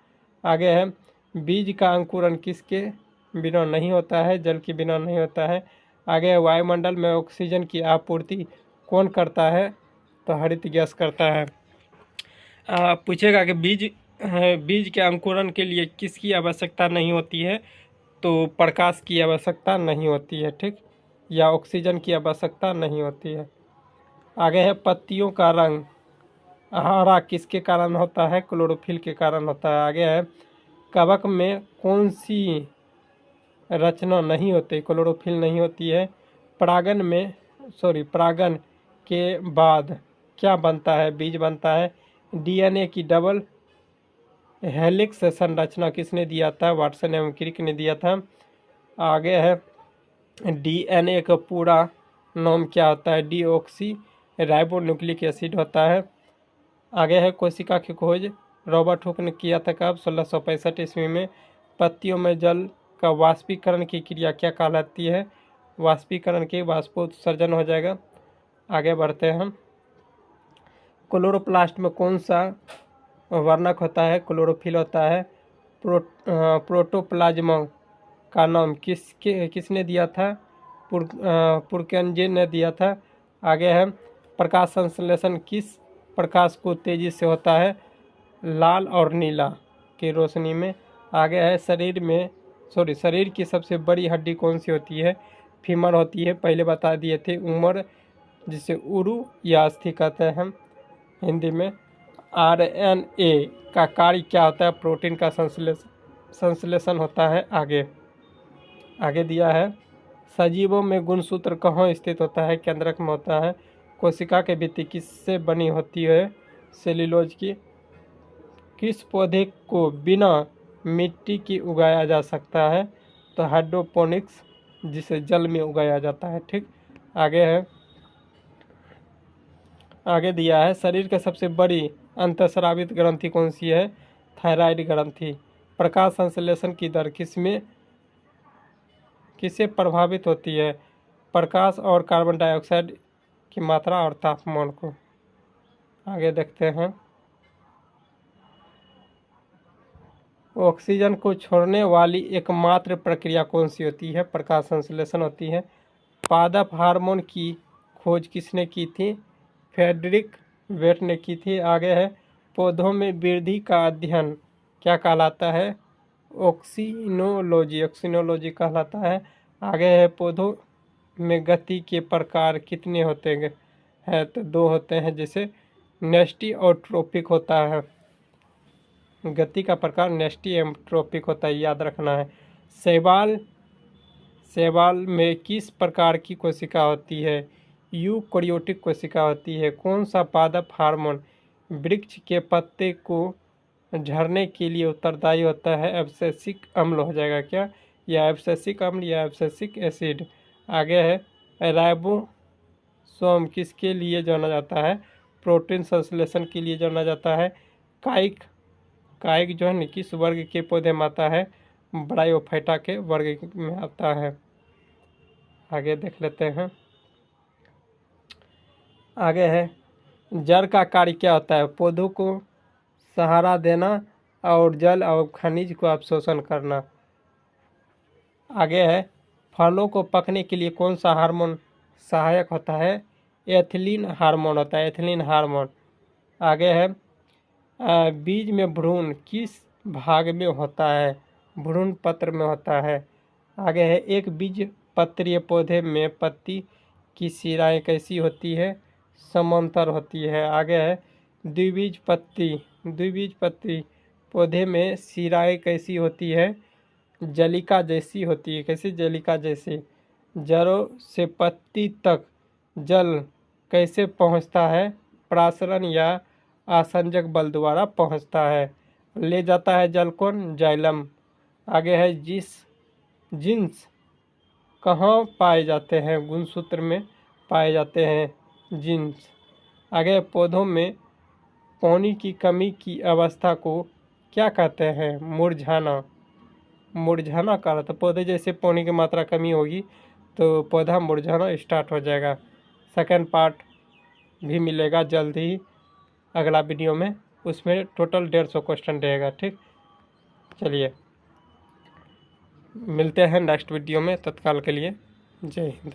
आगे है, बीज का अंकुरण किसके बिना नहीं होता है? जल के बिना नहीं होता है। आगे है, वायुमंडल में ऑक्सीजन की आपूर्ति कौन करता है? तो हरित गैस करता है। पूछेगा कि बीज के अंकुरण के लिए किसकी आवश्यकता नहीं होती है? तो प्रकाश की आवश्यकता नहीं होती है, ठीक, या ऑक्सीजन की आवश्यकता नहीं होती है। आगे है, पत्तियों का रंग हरा किसके कारण होता है? क्लोरोफिल के कारण होता है। आगे है, कवक में कौन सी रचना नहीं होती? क्लोरोफिल नहीं होती है। परागन के बाद क्या बनता है? बीज बनता है। DNA की डबल हेलिक्स संरचना किसने दिया था? वाटसन एवं क्रिक ने दिया था। आगे है, DNA का पूरा नाम क्या होता है? डीऑक्सी राइबोन्यूक्लिक एसिड होता है। आगे है, कोशिका की खोज रॉबर्ट हुक ने किया था कब? 1665 ईस्वी में। पत्तियों में जल का वाष्पीकरण की क्रिया क्या कहलाती है? वाष्पीकरण के वाष्पोत्सर्जन हो जाएगा। आगे बढ़ते हैं, क्लोरोप्लास्ट में कौन सा वर्णक होता है? क्लोरोफिल होता है। प्रोटोप्लाज्मा का नाम किसने दिया था? पुरकेंजे ने दिया था। आगे है, प्रकाश संश्लेषण किस प्रकाश को तेजी से होता है? लाल और नीला की रोशनी में। आगे है, शरीर की सबसे बड़ी हड्डी कौन सी होती है? फीमर होती है, पहले बता दिए थे। उमर जिसे उरु या अस्थि कहते हैं हिंदी में। RNA का कार्य क्या होता है? प्रोटीन का संश्लेषण होता है। आगे दिया है, सजीवों में गुणसूत्र कहाँ स्थित होता है? केंद्रक में होता है। कोशिका की भित्ति किससे बनी होती है? सेल्यूलोज की। किस पौधे को बिना मिट्टी की उगाया जा सकता है? तो हाइड्रोपोनिक्स, जिसे जल में उगाया जाता है, ठीक। आगे दिया है, शरीर की सबसे बड़ी अंतःस्रावित ग्रंथि कौन सी है? थायराइड ग्रंथि। प्रकाश संश्लेषण की दर किससे प्रभावित होती है? प्रकाश और कार्बन डाइऑक्साइड की मात्रा और तापमान को। आगे देखते हैं, ऑक्सीजन को छोड़ने वाली एकमात्र प्रक्रिया कौन सी होती है? प्रकाश संश्लेषण होती है। पादप हार्मोन की खोज किसने की थी? फ्रेडरिक वेट ने की थी। आगे है, पौधों में वृद्धि का अध्ययन क्या कहलाता है? ऑक्सिनोलॉजी, ऑक्सिनोलॉजी कहलाता है। आगे है, पौधों में गति के प्रकार कितने होते हैं? तो 2 होते हैं, जैसे नेस्टी और ट्रोपिक होता है। गति का प्रकार नेस्टी एवं ट्रोपिक होता है, याद रखना है। शैवाल में किस प्रकार की कोशिका होती है? यूकैरियोटिक कोशिका होती है। कौन सा पादप हार्मोन वृक्ष के पत्ते को झड़ने के लिए उत्तरदायी होता है? एब्सिसिक अम्ल हो जाएगा क्या? या एब्सिसिक अम्ल या एब्सिसिक एसिड। आगे है, राइबोसोम किसके लिए जाना जाता है? प्रोटीन संश्लेषण के लिए जाना जाता है। काइक जो है किस वर्ग के पौधे में आता है? ब्रायोफाइटा के वर्ग में आता है। आगे देख लेते हैं। आगे है, जड़ का कार्य क्या होता है? पौधों को सहारा देना और जल और खनिज को अवशोषण करना। आगे है, फलों को पकने के लिए कौन सा हार्मोन सहायक होता है? एथिलीन हार्मोन होता है, एथिलीन हार्मोन। आगे है, बीज में भ्रूण किस भाग में होता है? भ्रूण पत्र में होता है। आगे है, एक बीज पत्रीय पौधे में पत्ती की शिराएं कैसी होती है? समांतर होती है। आगे है, द्विबीजपत्री पौधे में शिराएं कैसी होती है? जलिका जैसी होती है। कैसी? जलिका जैसी। जड़ों से पत्ती तक जल कैसे पहुंचता है? प्रासरण या आसंजक बल द्वारा पहुंचता है। ले जाता है जल कौन? जाइलम। आगे है, जीन्स कहाँ पाए जाते हैं? गुणसूत्र में पाए जाते हैं जीन्स। आगे, पौधों में पानी की कमी की अवस्था को क्या कहते हैं? मुरझाना। मुरझाना का रहता है, पौधे जैसे पानी की मात्रा कमी होगी तो पौधा मुरझाना स्टार्ट हो जाएगा। सेकंड पार्ट भी मिलेगा जल्द ही अगला वीडियो में, उसमें टोटल 150 क्वेश्चन रहेगा। ठीक, चलिए मिलते हैं नेक्स्ट वीडियो में। तत्काल के लिए जय हिंद।